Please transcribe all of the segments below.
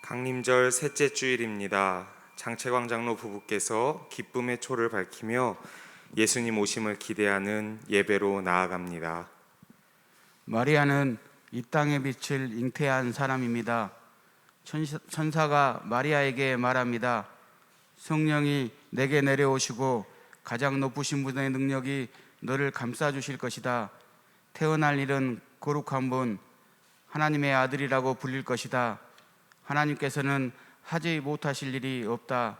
강림절 셋째 주일입니다. 장채광 장로 부부께서 기쁨의 초를 밝히며 예수님 오심을 기대하는 예배로 나아갑니다. 마리아는 이 땅의 빛을 잉태한 사람입니다. 천사가 마리아에게 말합니다. 성령이 내게 내려오시고 가장 높으신 분의 능력이 너를 감싸주실 것이다. 태어날 일은 거룩한 분, 하나님의 아들이라고 불릴 것이다. 하나님께서는 하지 못하실 일이 없다.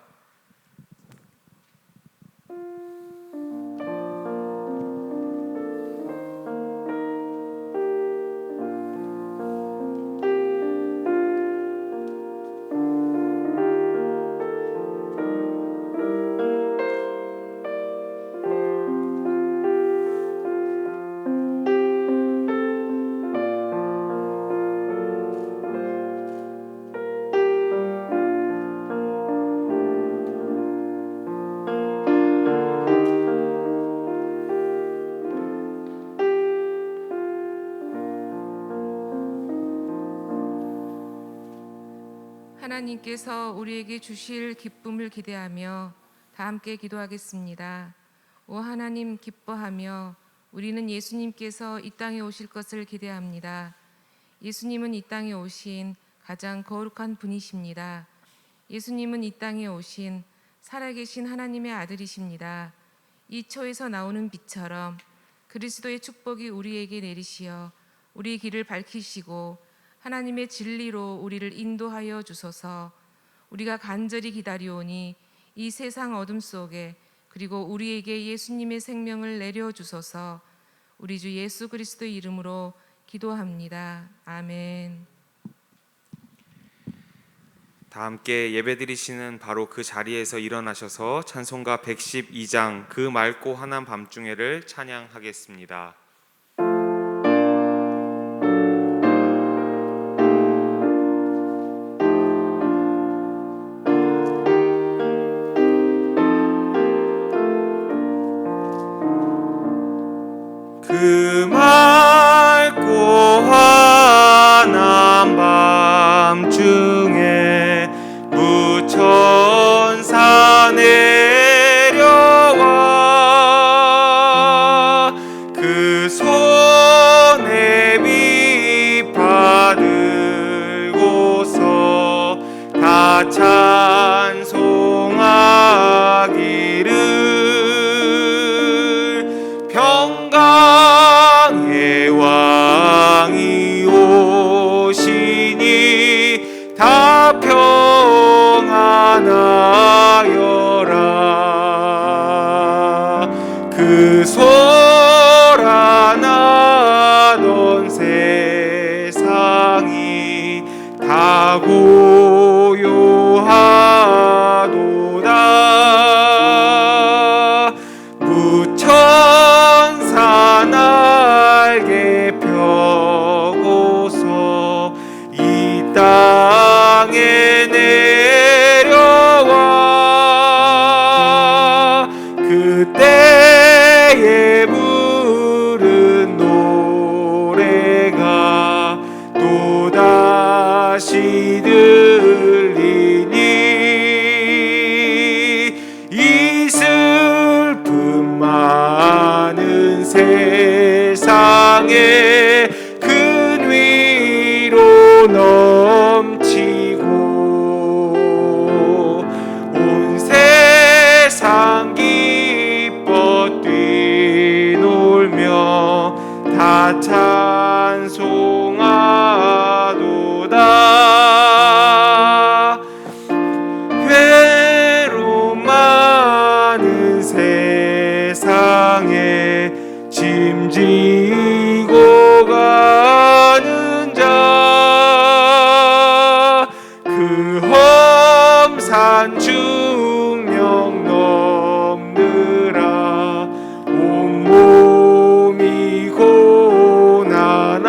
하나님께서 우리에게 주실 기쁨을 기대하며 다 함께 기도하겠습니다. 오 하나님, 기뻐하며 우리는 예수님께서 이 땅에 오실 것을 기대합니다. 예수님은 이 땅에 오신 가장 거룩한 분이십니다. 예수님은 이 땅에 오신 살아계신 하나님의 아들이십니다. 이 초에서 나오는 빛처럼 그리스도의 축복이 우리에게 내리시어 우리의 길을 밝히시고 하나님의 진리로 우리를 인도하여 주소서. 우리가 간절히 기다리오니 이 세상 어둠 속에 그리고 우리에게 예수님의 생명을 내려주소서. 우리 주 예수 그리스도의 이름으로 기도합니다. 아멘. 다 함께 예배드리시는 바로 그 자리에서 일어나셔서 찬송가 112장 그 맑고 환한 밤중에를 찬양하겠습니다. 그 맑고 환한 밤중에 무천사 내려와 그 손에 빛 받들고서 다 찬송하기를 평강의 왕이 오시니 다 평안하여라. 그 소란하던 세상이 다 고요하도다. 무천사 날개 펴고서 이 땅에 내려와 그때에 부른 노래가 또다시 들리니 이 슬픔 많은 세상에 큰 위로 넘치고 온 세상 기뻐 뛰놀며 다 찬송하도다. 외로움 많은 세상에 짐지고 가는 자 그 험산 중명 넘느라 온몸이 고난아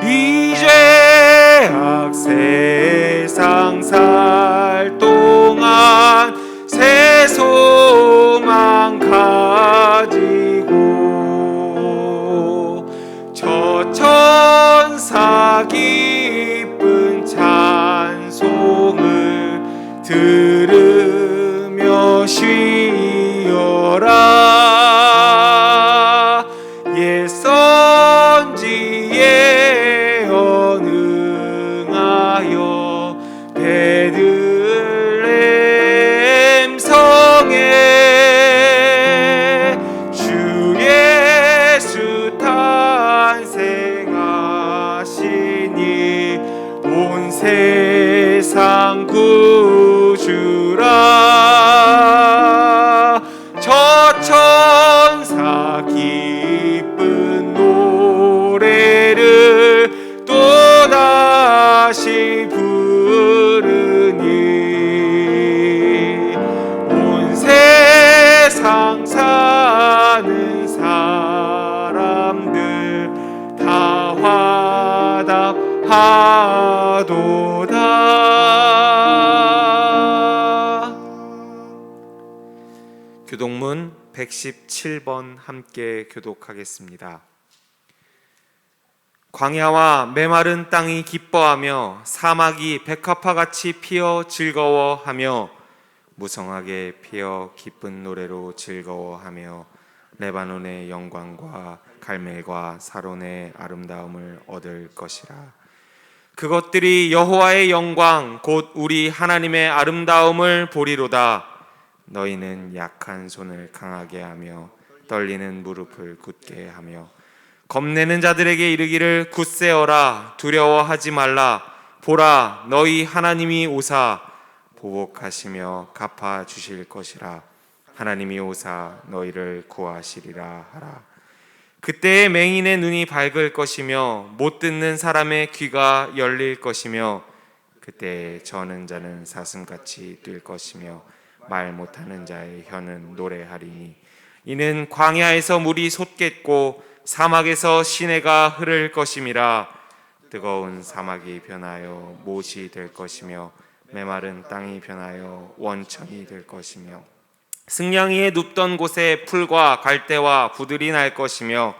이 죄악 세상 살 동안 새 소망 가지고 쉬어라. 옛 선지에 언응하여 베들레헴 성에 주 예수 탄생하시니 온 세상 구주라. 저 천사 기쁜 노래를 또다시 부르니 온 세상 사는 사람들 다 화답하도다. 교독문 117번 함께 교독하겠습니다. 광야와 메마른 땅이 기뻐하며 사막이 백합화같이 피어 즐거워하며 무성하게 피어 기쁜 노래로 즐거워하며 레바논의 영광과 갈멜과 사론의 아름다움을 얻을 것이라. 그것들이 여호와의 영광 곧 우리 하나님의 아름다움을 보리로다. 너희는 약한 손을 강하게 하며 떨리는 무릎을 굳게 하며 겁내는 자들에게 이르기를 굳세어라. 두려워하지 말라. 보라, 너희 하나님이 오사 보복하시며 갚아주실 것이라. 하나님이 오사 너희를 구하시리라 하라. 그때의 맹인의 눈이 밝을 것이며 못 듣는 사람의 귀가 열릴 것이며 그때의 저는 자는 사슴같이 뛸 것이며 말 못하는 자의 혀는 노래하리니 이는 광야에서 물이 솟겠고 사막에서 시내가 흐를 것임이라. 뜨거운 사막이 변하여 못이 될 것이며 메마른 땅이 변하여 원천이 될 것이며 승냥이에 눕던 곳에 풀과 갈대와 부들이 날 것이며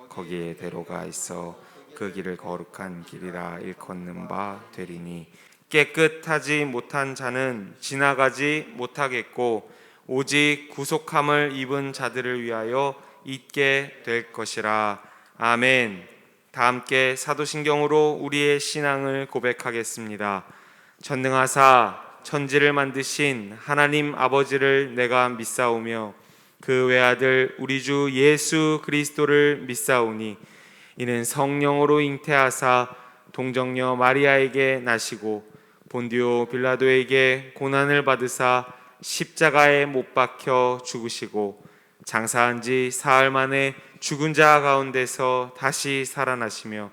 거기에 대로가 있어 그 길을 거룩한 길이라 일컫는 바 되리니 깨끗하지 못한 자는 지나가지 못하겠고 오직 구속함을 입은 자들을 위하여 있게 될 것이라. 아멘. 다 함께 사도신경으로 우리의 신앙을 고백하겠습니다. 전능하사 천지를 만드신 하나님 아버지를 내가 믿사오며 그 외아들 우리 주 예수 그리스도를 믿사오니 이는 성령으로 잉태하사 동정녀 마리아에게 나시고 본디오 빌라도에게 고난을 받으사 십자가에 못 박혀 죽으시고 장사한 지 사흘 만에 죽은 자 가운데서 다시 살아나시며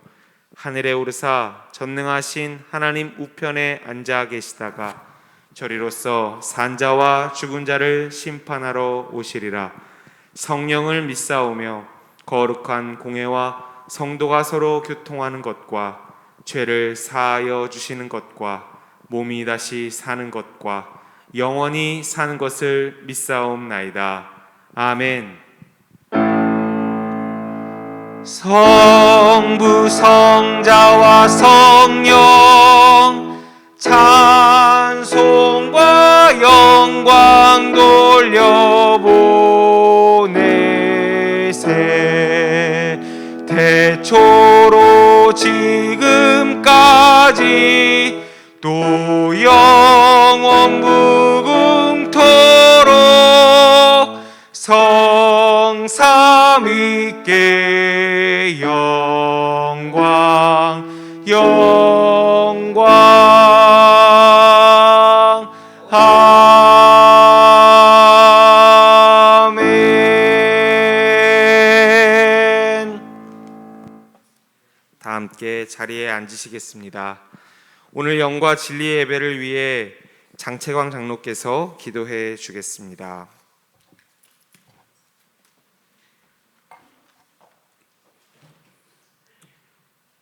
하늘에 오르사 전능하신 하나님 우편에 앉아 계시다가 저리로서 산자와 죽은 자를 심판하러 오시리라. 성령을 믿사오며 거룩한 공회와 성도가 서로 교통하는 것과 죄를 사하여 주시는 것과 몸이 다시 사는 것과 영원히 사는 것을 믿사옵나이다. 아멘. 성부 성자와 성령 찬송과 영광 돌려보내세. 태초로 지금까지 또 영원 무궁토록 성삼위께 영광 영광. 아멘. 다 함께 자리에 앉으시겠습니다. 오늘 영과 진리의 예배를 위해 장채광 장로께서 기도해 주겠습니다.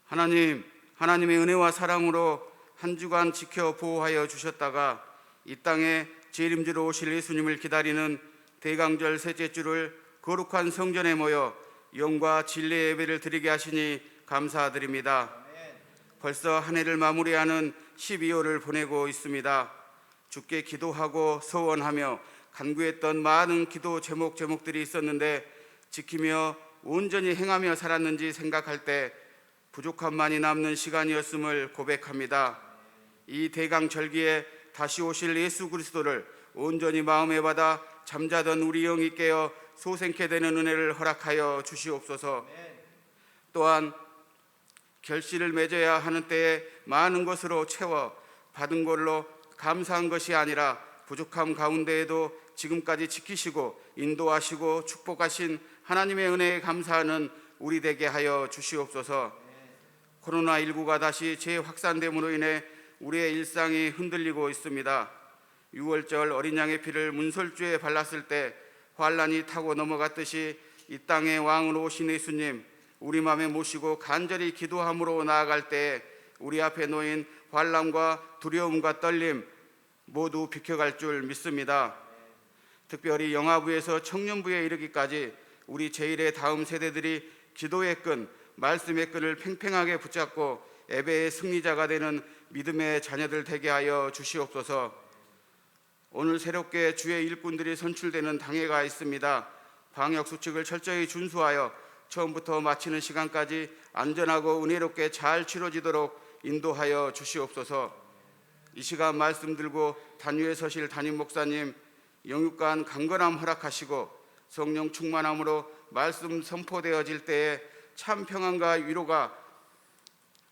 하나님, 하나님의 은혜와 사랑으로 한 주간 지켜 보호하여 주셨다가 이 땅에 재림주로 오실 예수님을 기다리는 대강절 셋째 주를 거룩한 성전에 모여 영과 진리의 예배를 드리게 하시니 감사드립니다. 벌써 한 해를 마무리하는 12월을 보내고 있습니다. 주께 기도하고 소원하며 간구했던 많은 기도 제목들이 있었는데 지키며 온전히 행하며 살았는지 생각할 때 부족함만이 남는 시간이었음을 고백합니다. 이 대강절기에 다시 오실 예수 그리스도를 온전히 마음에 받아 잠자던 우리 영이 깨어 소생케 되는 은혜를 허락하여 주시옵소서. 또한 결실을 맺어야 하는 때에 많은 것으로 채워 받은 걸로 감사한 것이 아니라 부족함 가운데에도 지금까지 지키시고 인도하시고 축복하신 하나님의 은혜에 감사하는 우리 되게 하여 주시옵소서. 코로나19가 다시 재확산됨으로 인해 우리의 일상이 흔들리고 있습니다. 6월절 어린 양의 피를 문설주에 발랐을 때 환란이 타고 넘어갔듯이 이 땅의 왕으로 오신 예수님, 우리 마음에 모시고 간절히 기도함으로 나아갈 때 우리 앞에 놓인 환란과 두려움과 떨림 모두 비켜갈 줄 믿습니다. 특별히 영아부에서 청년부에 이르기까지 우리 제1의 다음 세대들이 기도의 끈, 말씀의 끈을 팽팽하게 붙잡고 예배의 승리자가 되는 믿음의 자녀들 되게 하여 주시옵소서. 오늘 새롭게 주의 일꾼들이 선출되는 당회가 있습니다. 방역수칙을 철저히 준수하여 처음부터 마치는 시간까지 안전하고 은혜롭게 잘 치러지도록 인도하여 주시옵소서. 이 시간 말씀 들고 단위에 서실 담임 목사님 영육간 강건함 허락하시고 성령 충만함으로 말씀 선포되어질 때에 참 평안과 위로가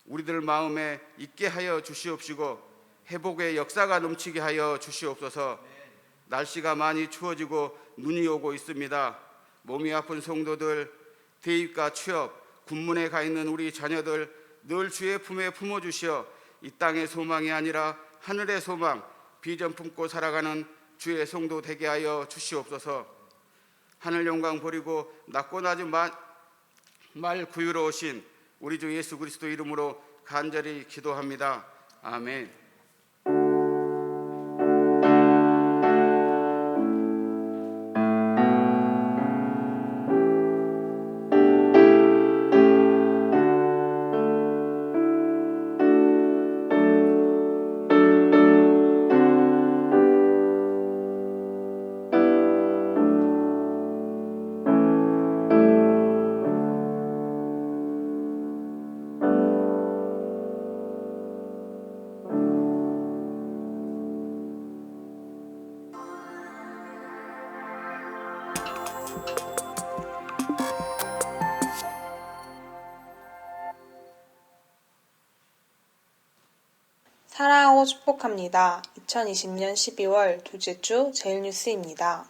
우리들 마음에 있게 하여 주시옵시고 회복의 역사가 넘치게 하여 주시옵소서. 날씨가 많이 추워지고 눈이 오고 있습니다. 몸이 아픈 성도들, 대입과 취업, 군문에 가 있는 우리 자녀들 늘 주의 품에 품어주시어 이 땅의 소망이 아니라 하늘의 소망, 비전 품고 살아가는 주의 성도 되게 하여 주시옵소서. 하늘 영광 버리고 낮고 낮은 말 구유로우신 우리 주 예수 그리스도 이름으로 간절히 기도합니다. 아멘. 사랑하고 축복합니다. 2020년 12월 둘째 주 제일뉴스입니다.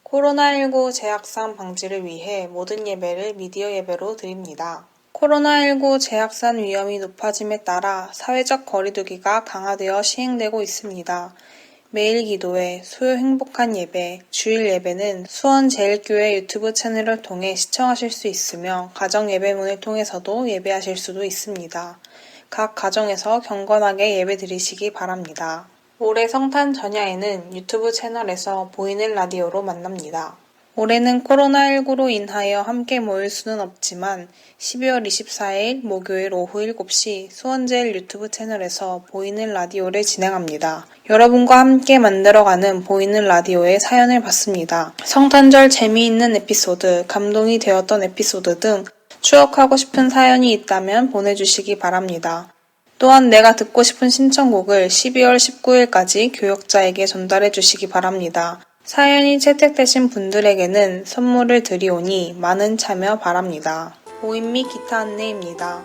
코로나19 재확산 방지를 위해 모든 예배를 미디어 예배로 드립니다. 코로나19 재확산 위험이 높아짐에 따라 사회적 거리두기가 강화되어 시행되고 있습니다. 매일 기도회, 수요 행복한 예배, 주일 예배는 수원제일교회 유튜브 채널을 통해 시청하실 수 있으며 가정 예배문을 통해서도 예배하실 수도 있습니다. 각 가정에서 경건하게 예배드리시기 바랍니다. 올해 성탄 전야에는 유튜브 채널에서 보이는 라디오로 만납니다. 올해는 코로나19로 인하여 함께 모일 수는 없지만 12월 24일 목요일 오후 7시 수원제일 유튜브 채널에서 보이는 라디오를 진행합니다. 여러분과 함께 만들어가는 보이는 라디오의 사연을 받습니다. 성탄절 재미있는 에피소드, 감동이 되었던 에피소드 등 추억하고 싶은 사연이 있다면 보내주시기 바랍니다. 또한 내가 듣고 싶은 신청곡을 12월 19일까지 교역자에게 전달해 주시기 바랍니다. 사연이 채택되신 분들에게는 선물을 드리오니 많은 참여 바랍니다. 모임 및 기타 안내입니다.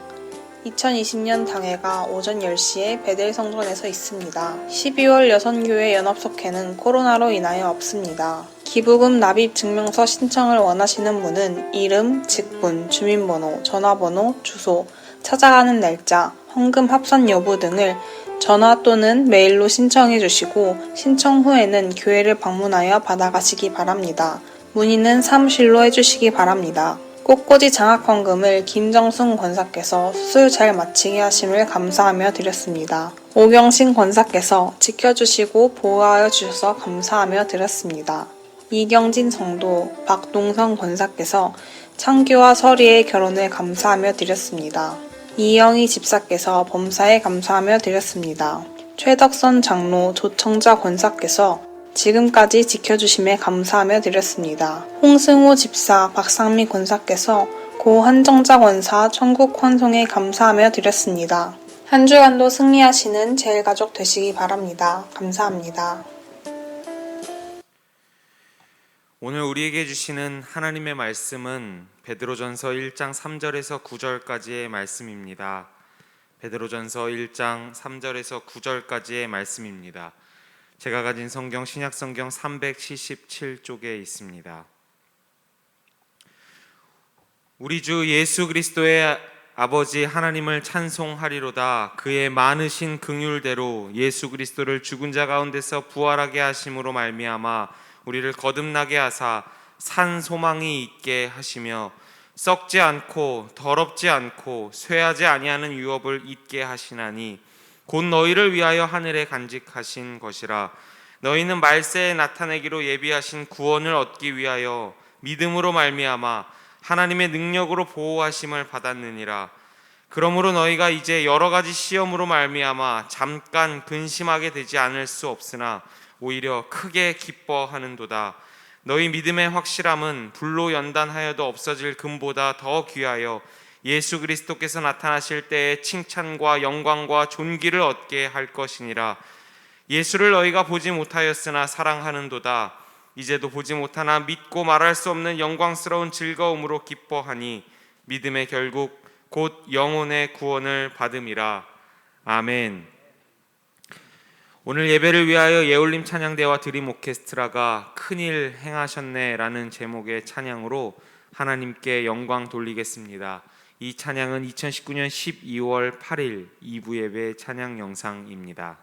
2020년 당회가 오전 10시에 베델 성전에서 있습니다. 12월 여선교회 연합속회는 코로나로 인하여 없습니다. 기부금 납입 증명서 신청을 원하시는 분은 이름, 직분, 주민번호, 전화번호, 주소, 찾아가는 날짜, 헌금 합산 여부 등을 전화 또는 메일로 신청해 주시고 신청 후에는 교회를 방문하여 받아가시기 바랍니다. 문의는 사무실로 해주시기 바랍니다. 꽃꽂이 장학헌금을 김정순 권사께서 수술 잘 마치게 하심을 감사하며 드렸습니다. 오경신 권사께서 지켜주시고 보호하여 주셔서 감사하며 드렸습니다. 이경진 성도, 박동성 권사께서 창규와 설이의 결혼을 감사하며 드렸습니다. 이영희 집사께서 범사에 감사하며 드렸습니다. 최덕선 장로, 조청자 권사께서 지금까지 지켜주심에 감사하며 드렸습니다. 홍승호 집사, 박상미 권사께서 고 한정자 권사 천국 환송에 감사하며 드렸습니다. 한 주간도 승리하시는 제일가족 되시기 바랍니다. 감사합니다. 오늘 우리에게 주시는 하나님의 말씀은 베드로전서 1장 3절에서 9절까지의 말씀입니다. 베드로전서 1장 3절에서 9절까지의 말씀입니다. 제가 가진 성경 신약성경 377쪽에 있습니다. 우리 주 예수 그리스도의 아버지 하나님을 찬송하리로다. 그의 많으신 긍휼대로 예수 그리스도를 죽은 자 가운데서 부활하게 하심으로 말미암아 우리를 거듭나게 하사 산 소망이 있게 하시며 썩지 않고 더럽지 않고 쇠하지 아니하는 유업을 잊게 하시나니 곧 너희를 위하여 하늘에 간직하신 것이라. 너희는 말세에 나타내기로 예비하신 구원을 얻기 위하여 믿음으로 말미암아 하나님의 능력으로 보호하심을 받았느니라. 그러므로 너희가 이제 여러 가지 시험으로 말미암아 잠깐 근심하게 되지 않을 수 없으나 오히려 크게 기뻐하는도다. 너희 믿음의 확실함은 불로 연단하여도 없어질 금보다 더 귀하여 예수 그리스도께서 나타나실 때에 칭찬과 영광과 존귀를 얻게 할 것이니라. 예수를 너희가 보지 못하였으나 사랑하는도다. 이제도 보지 못하나 믿고 말할 수 없는 영광스러운 즐거움으로 기뻐하니 믿음의 결국 곧 영혼의 구원을 받음이라. 아멘. 오늘 예배를 위하여 예울림 찬양대와 드림 오케스트라가 큰일 행하셨네 라는 제목의 찬양으로 하나님께 영광 돌리겠습니다. 이 찬양은 2019년 12월 8일 2부 예배 찬양 영상입니다.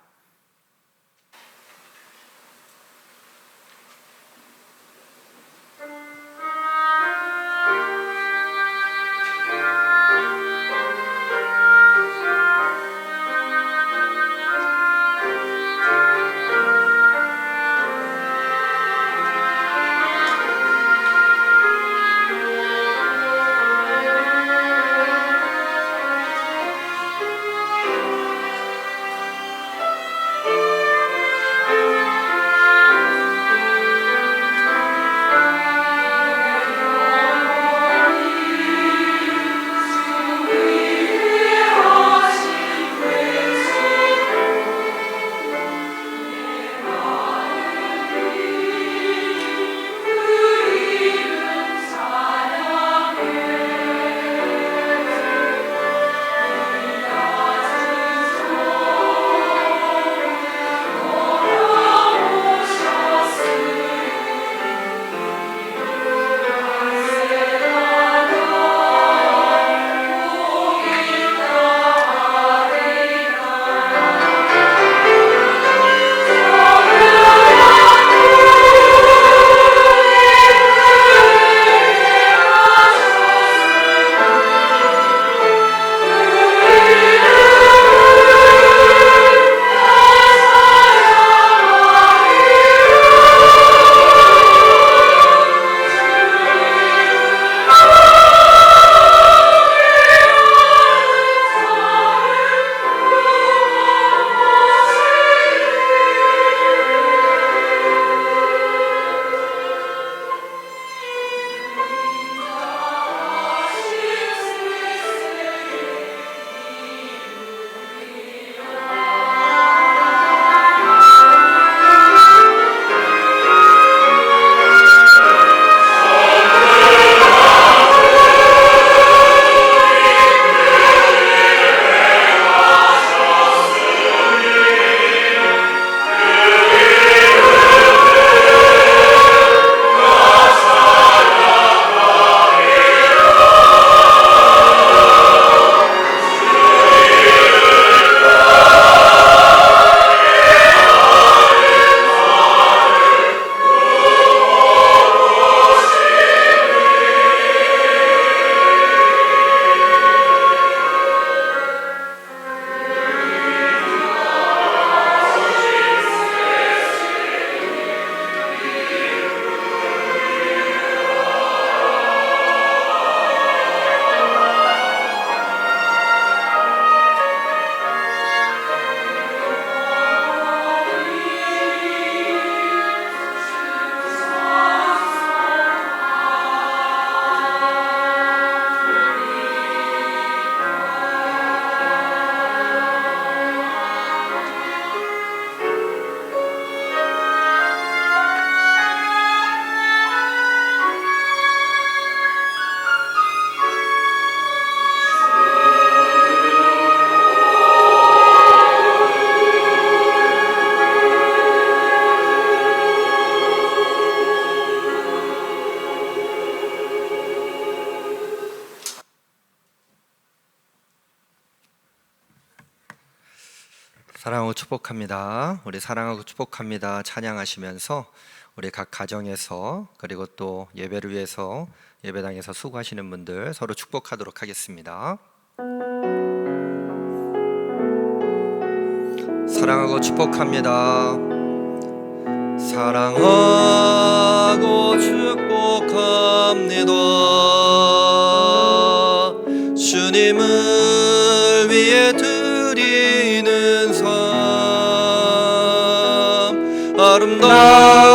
사랑하고 축복합니다. 우리 사랑하고 축복합니다 찬양하시면서 우리 각 가정에서 그리고 또 예배를 위해서 예배당에서 수고하시는 분들 서로 축복하도록 하겠습니다. 사랑하고 축복합니다. 사랑하고 축복합니다. 주님을 위해 드리는 삶, 아름다운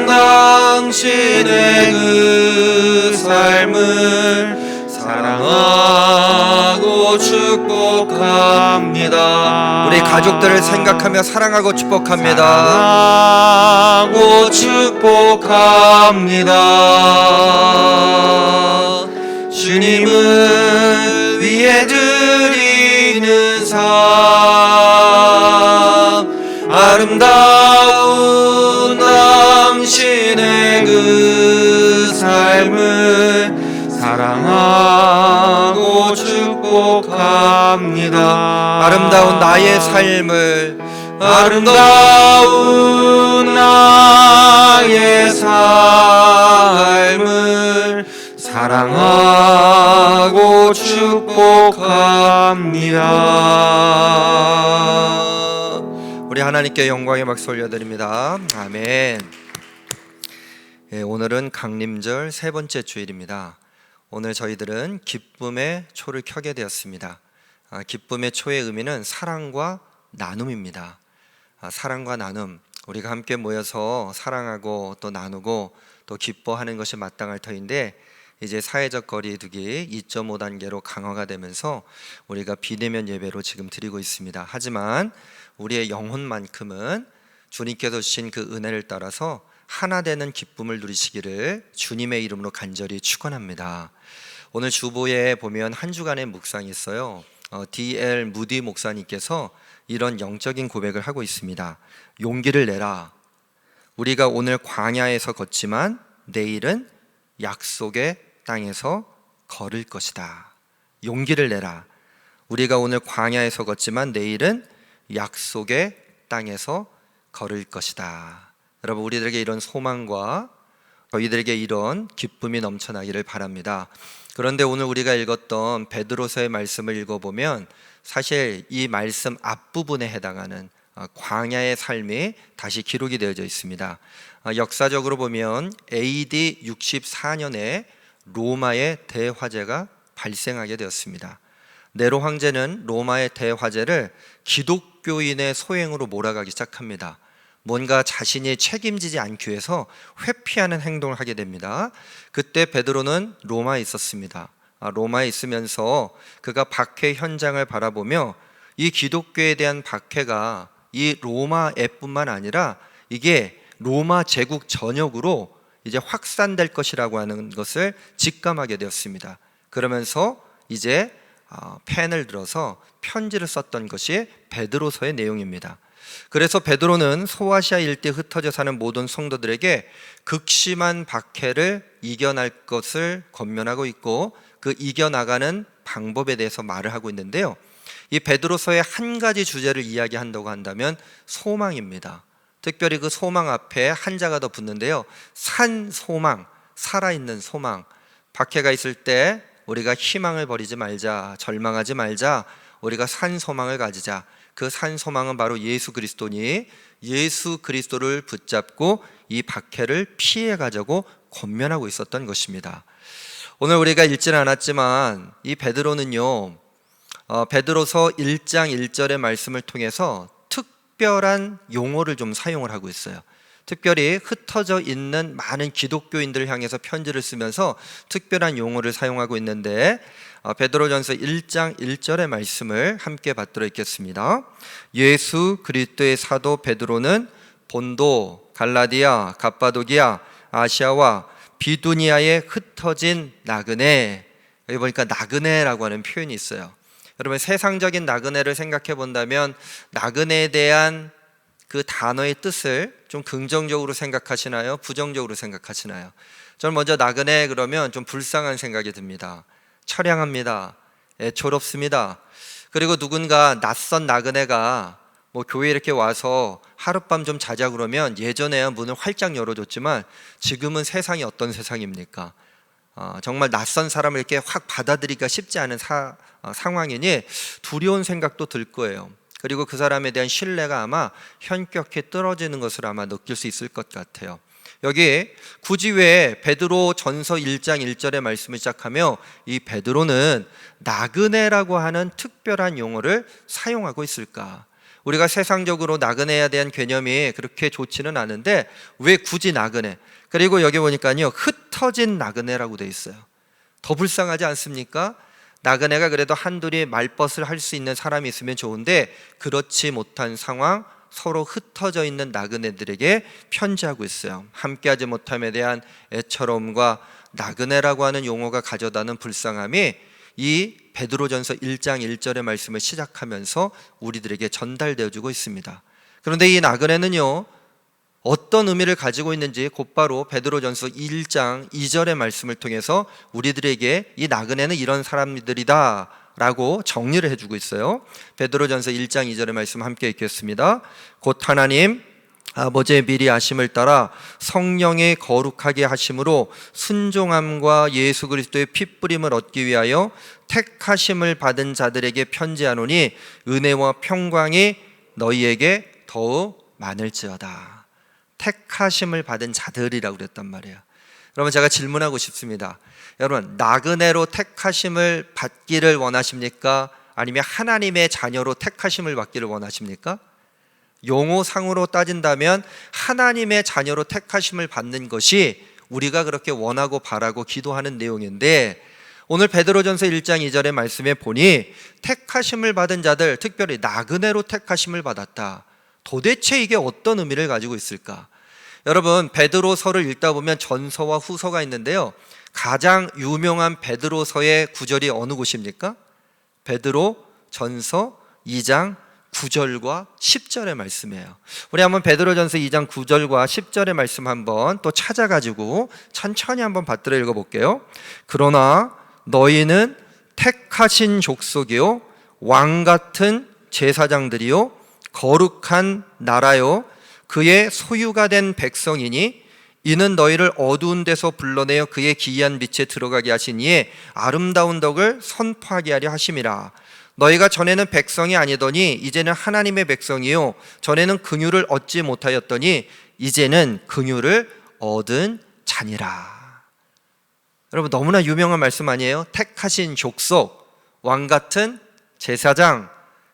당신의 그 삶을 사랑하고 축복합니다. 우리 가족들을 생각하며 사랑하고 축복합니다. 사랑하고 축복합니다. 주님을 위해 드리는 삶, 아름다운 당신의 그 삶을 사랑하고 축복합니다. 아름다운 나의 삶을, 아름다운 나의 삶을 사랑하고 축복합니다. 우리 하나님께 영광의 박수 올려드립니다. 아멘. 오늘은 강림절 세 번째 주일입니다. 오늘 저희들은 기쁨의 초를 켜게 되었습니다. 기쁨의 초의 의미는 사랑과 나눔입니다. 사랑과 나눔, 우리가 함께 모여서 사랑하고 또 나누고 또 기뻐하는 것이 마땅할 터인데, 이제 사회적 거리두기 2.5단계로 강화가 되면서 우리가 비대면 예배로 지금 드리고 있습니다. 하지만 우리의 영혼만큼은 주님께서 주신 그 은혜를 따라서 하나 되는 기쁨을 누리시기를 주님의 이름으로 간절히 축원합니다. 오늘 주보에 보면 한 주간의 묵상이 있어요. D.L. 무디 목사님께서 이런 영적인 고백을 하고 있습니다. 용기를 내라. 우리가 오늘 광야에서 걷지만 내일은 약속의 땅에서 걸을 것이다. 용기를 내라. 우리가 오늘 광야에서 걷지만 내일은 약속의 땅에서 걸을 것이다. 여러분, 우리들에게 이런 소망과 저희들에게 이런 기쁨이 넘쳐나기를 바랍니다. 그런데 오늘 우리가 읽었던 베드로서의 말씀을 읽어보면 사실 이 말씀 앞부분에 해당하는 광야의 삶이 다시 기록이 되어져 있습니다. 역사적으로 보면 AD 64년에 로마의 대화재가 발생하게 되었습니다. 네로 황제는 로마의 대화재를 기독교인의 소행으로 몰아가기 시작합니다. 뭔가 자신이 책임지지 않기 위해서 회피하는 행동을 하게 됩니다. 그때 베드로는 로마에 있었습니다. 로마에 있으면서 그가 박해 현장을 바라보며 이 기독교에 대한 박해가 이 로마에뿐만 아니라 이게 로마 제국 전역으로 이제 확산될 것이라고 하는 것을 직감하게 되었습니다. 그러면서 이제 펜을 들어서 편지를 썼던 것이 베드로서의 내용입니다. 그래서 베드로는 소아시아 일대에 흩어져 사는 모든 성도들에게 극심한 박해를 이겨낼 것을 권면하고 있고 그 이겨나가는 방법에 대해서 말을 하고 있는데요. 이 베드로서의 한 가지 주제를 이야기한다고 한다면 소망입니다. 특별히 그 소망 앞에 한자가 더 붙는데요. 산 소망, 살아있는 소망. 박해가 있을 때 우리가 희망을 버리지 말자, 절망하지 말자, 우리가 산 소망을 가지자. 그 산 소망은 바로 예수 그리스도니 예수 그리스도를 붙잡고 이 박해를 피해 가자고 권면하고 있었던 것입니다. 오늘 우리가 읽지는 않았지만 이 베드로는요, 베드로서 1장 1절의 말씀을 통해서 특별한 용어를 좀 사용을 하고 있어요. 특별히 흩어져 있는 많은 기독교인들을 향해서 편지를 쓰면서 특별한 용어를 사용하고 있는데, 베드로전서 1장 1절의 말씀을 함께 받들어 읽겠습니다. 예수 그리스도의 사도 베드로는 본도, 갈라디아, 갑바도기아, 아시아와 비두니아에 흩어진 나그네, 여기 보니까 나그네라고 하는 표현이 있어요. 여러분, 세상적인 나그네를 생각해 본다면 나그네에 대한 그 단어의 뜻을 좀 긍정적으로 생각하시나요? 부정적으로 생각하시나요? 저는 먼저 나그네 그러면 좀 불쌍한 생각이 듭니다. 처량합니다. 애초롭습니다. 그리고 누군가 낯선 나그네가 뭐 교회 이렇게 와서 하룻밤 좀 자자 그러면 예전에야 문을 활짝 열어줬지만 지금은 세상이 어떤 세상입니까? 정말 낯선 사람을 이렇게 확 받아들이기가 쉽지 않은 상황이니 두려운 생각도 들 거예요. 그리고 그 사람에 대한 신뢰가 아마 현격히 떨어지는 것을 아마 느낄 수 있을 것 같아요. 여기 굳이 왜 베드로 전서 1장 1절의 말씀을 시작하며 이 베드로는 나그네라고 하는 특별한 용어를 사용하고 있을까? 우리가 세상적으로 나그네에 대한 개념이 그렇게 좋지는 않은데 왜 굳이 나그네? 그리고 여기 보니까요, 흩어진 나그네라고 돼 있어요. 더 불쌍하지 않습니까? 나그네가 그래도 한둘이 말벗을 할 수 있는 사람이 있으면 좋은데 그렇지 못한 상황, 서로 흩어져 있는 나그네들에게 편지하고 있어요. 함께하지 못함에 대한 애처로움과 나그네라고 하는 용어가 가져다는 불쌍함이 이 베드로전서 1장 1절의 말씀을 시작하면서 우리들에게 전달되어지고 있습니다. 그런데 이 나그네는요, 어떤 의미를 가지고 있는지 곧바로 베드로전서 1장 2절의 말씀을 통해서 우리들에게 이 나그네는 이런 사람들이다 라고 정리를 해주고 있어요. 베드로전서 1장 2절의 말씀 함께 읽겠습니다. 곧 하나님 아버지의 미리 아심을 따라 성령의 거룩하게 하심으로 순종함과 예수 그리스도의 핏부림을 얻기 위하여 택하심을 받은 자들에게 편지하노니 은혜와 평강이 너희에게 더욱 많을지어다. 택하심을 받은 자들이라고 그랬단 말이에요. 여러분, 제가 질문하고 싶습니다. 여러분, 나그네로 택하심을 받기를 원하십니까? 아니면 하나님의 자녀로 택하심을 받기를 원하십니까? 용어상으로 따진다면 하나님의 자녀로 택하심을 받는 것이 우리가 그렇게 원하고 바라고 기도하는 내용인데, 오늘 베드로전서 1장 2절의 말씀에 보니 택하심을 받은 자들, 특별히 나그네로 택하심을 받았다. 도대체 이게 어떤 의미를 가지고 있을까? 여러분, 베드로서를 읽다 보면 전서와 후서가 있는데요, 가장 유명한 베드로서의 구절이 어느 곳입니까? 베드로 전서 2장 9절과 10절의 말씀이에요. 우리 한번 베드로전서 2장 9절과 10절의 말씀 한번 또 찾아가지고 천천히 한번 받들어 읽어볼게요. 그러나 너희는 택하신 족속이요 왕같은 제사장들이요 거룩한 나라요 그의 소유가 된 백성이니 이는 너희를 어두운 데서 불러내어 그의 기이한 빛에 들어가게 하신 이에 아름다운 덕을 선포하게 하려 하심이라. 너희가 전에는 백성이 아니더니 이제는 하나님의 백성이요 전에는 긍휼을 얻지 못하였더니 이제는 긍휼을 얻은 자니라. 여러분, 너무나 유명한 말씀 아니에요? 택하신 족속, 왕같은 제사장,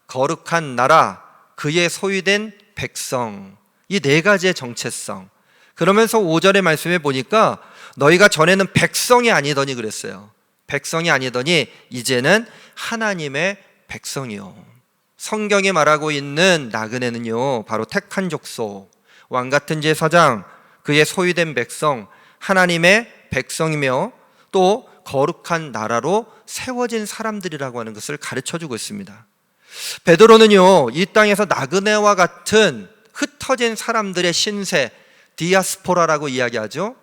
거룩한 나라, 그의 소유된 백성, 이 네 가지의 정체성. 그러면서 5절의 말씀에 보니까 너희가 전에는 백성이 아니더니 그랬어요. 백성이 아니더니 이제는 하나님의 백성이요. 성경에 말하고 있는 나그네는요, 바로 택한 족속, 왕같은 제사장, 그의 소유된 백성, 하나님의 백성이며 또 거룩한 나라로 세워진 사람들이라고 하는 것을 가르쳐주고 있습니다. 베드로는요, 이 땅에서 나그네와 같은 흩어진 사람들의 신세, 디아스포라라고 이야기하죠.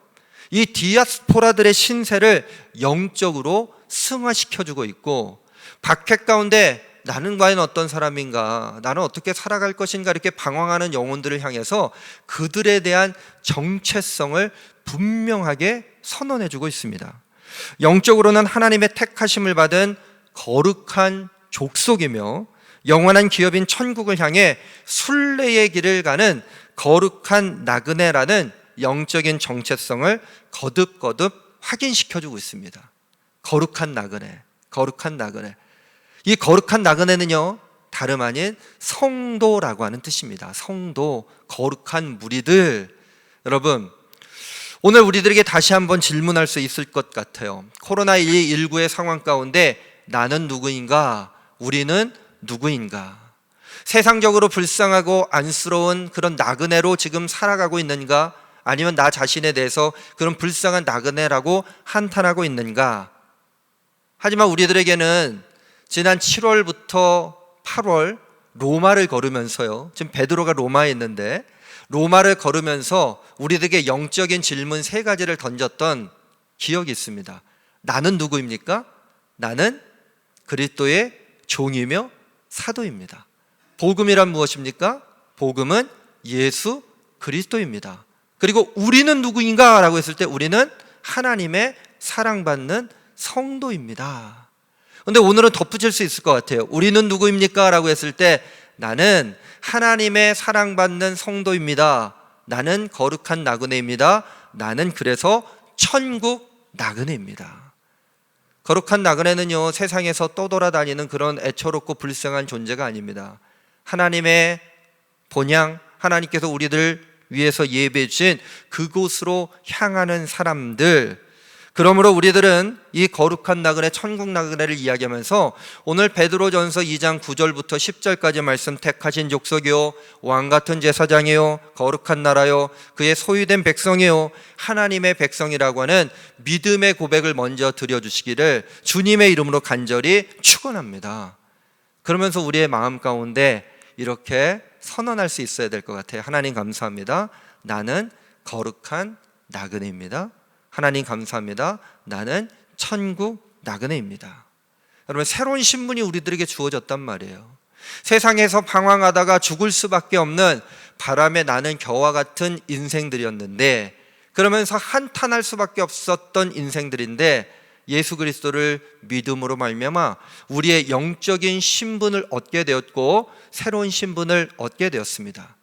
이 디아스포라들의 신세를 영적으로 승화시켜주고 있고, 박해 가운데 나는 과연 어떤 사람인가, 나는 어떻게 살아갈 것인가 이렇게 방황하는 영혼들을 향해서 그들에 대한 정체성을 분명하게 선언해주고 있습니다. 영적으로는 하나님의 택하심을 받은 거룩한 족속이며 영원한 기업인 천국을 향해 순례의 길을 가는 거룩한 나그네라는 영적인 정체성을 거듭거듭 확인시켜주고 있습니다. 거룩한 나그네, 거룩한 나그네. 이 거룩한 나그네는요, 다름 아닌 성도라고 하는 뜻입니다. 성도, 거룩한 무리들. 여러분, 오늘 우리들에게 다시 한번 질문할 수 있을 것 같아요. 코로나19의 상황 가운데 나는 누구인가? 우리는 누구인가? 세상적으로 불쌍하고 안쓰러운 그런 나그네로 지금 살아가고 있는가? 아니면 나 자신에 대해서 그런 불쌍한 나그네라고 한탄하고 있는가? 하지만 우리들에게는 지난 7월부터 8월 로마를 걸으면서요, 지금 베드로가 로마에 있는데 로마를 걸으면서 우리들에게 영적인 질문 3가지를 던졌던 기억이 있습니다. 나는 누구입니까? 나는 그리스도의 종이며 사도입니다. 복음이란 무엇입니까? 복음은 예수 그리스도입니다. 그리고 우리는 누구인가? 라고 했을 때 우리는 하나님의 사랑받는 성도입니다. 그런데 오늘은 덧붙일 수 있을 것 같아요. 우리는 누구입니까? 라고 했을 때 나는 하나님의 사랑받는 성도입니다. 나는 거룩한 나그네입니다. 나는 그래서 천국 나그네입니다. 거룩한 나그네는요, 세상에서 떠돌아다니는 그런 애처롭고 불쌍한 존재가 아닙니다. 하나님의 본향, 하나님께서 우리들 위해서 예배해 주신 그곳으로 향하는 사람들. 그러므로 우리들은 이 거룩한 나그네, 천국 나그네를 이야기하면서 오늘 베드로전서 2장 9절부터 10절까지 말씀, 택하신 족속이요 왕같은 제사장이요 거룩한 나라요 그의 소유된 백성이요 하나님의 백성이라고 하는 믿음의 고백을 먼저 드려주시기를 주님의 이름으로 간절히 축원합니다. 그러면서 우리의 마음 가운데 이렇게 선언할 수 있어야 될 것 같아요. 하나님 감사합니다. 나는 거룩한 나그네입니다. 하나님 감사합니다. 나는 천국 나그네입니다. 여러분, 새로운 신분이 우리들에게 주어졌단 말이에요. 세상에서 방황하다가 죽을 수밖에 없는 바람에 나는 겨와 같은 인생들이었는데, 그러면서 한탄할 수밖에 없었던 인생들인데 예수 그리스도를 믿음으로 말미암아 우리의 영적인 신분을 얻게 되었고 새로운 신분을 얻게 되었습니다.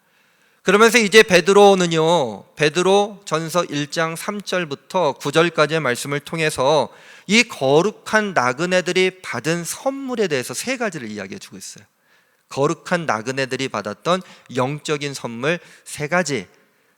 그러면서 이제 베드로는요, 베드로 전서 1장 3절부터 9절까지의 말씀을 통해서 이 거룩한 나그네들이 받은 선물에 대해서 세 가지를 이야기해 주고 있어요. 거룩한 나그네들이 받았던 영적인 선물 세 가지.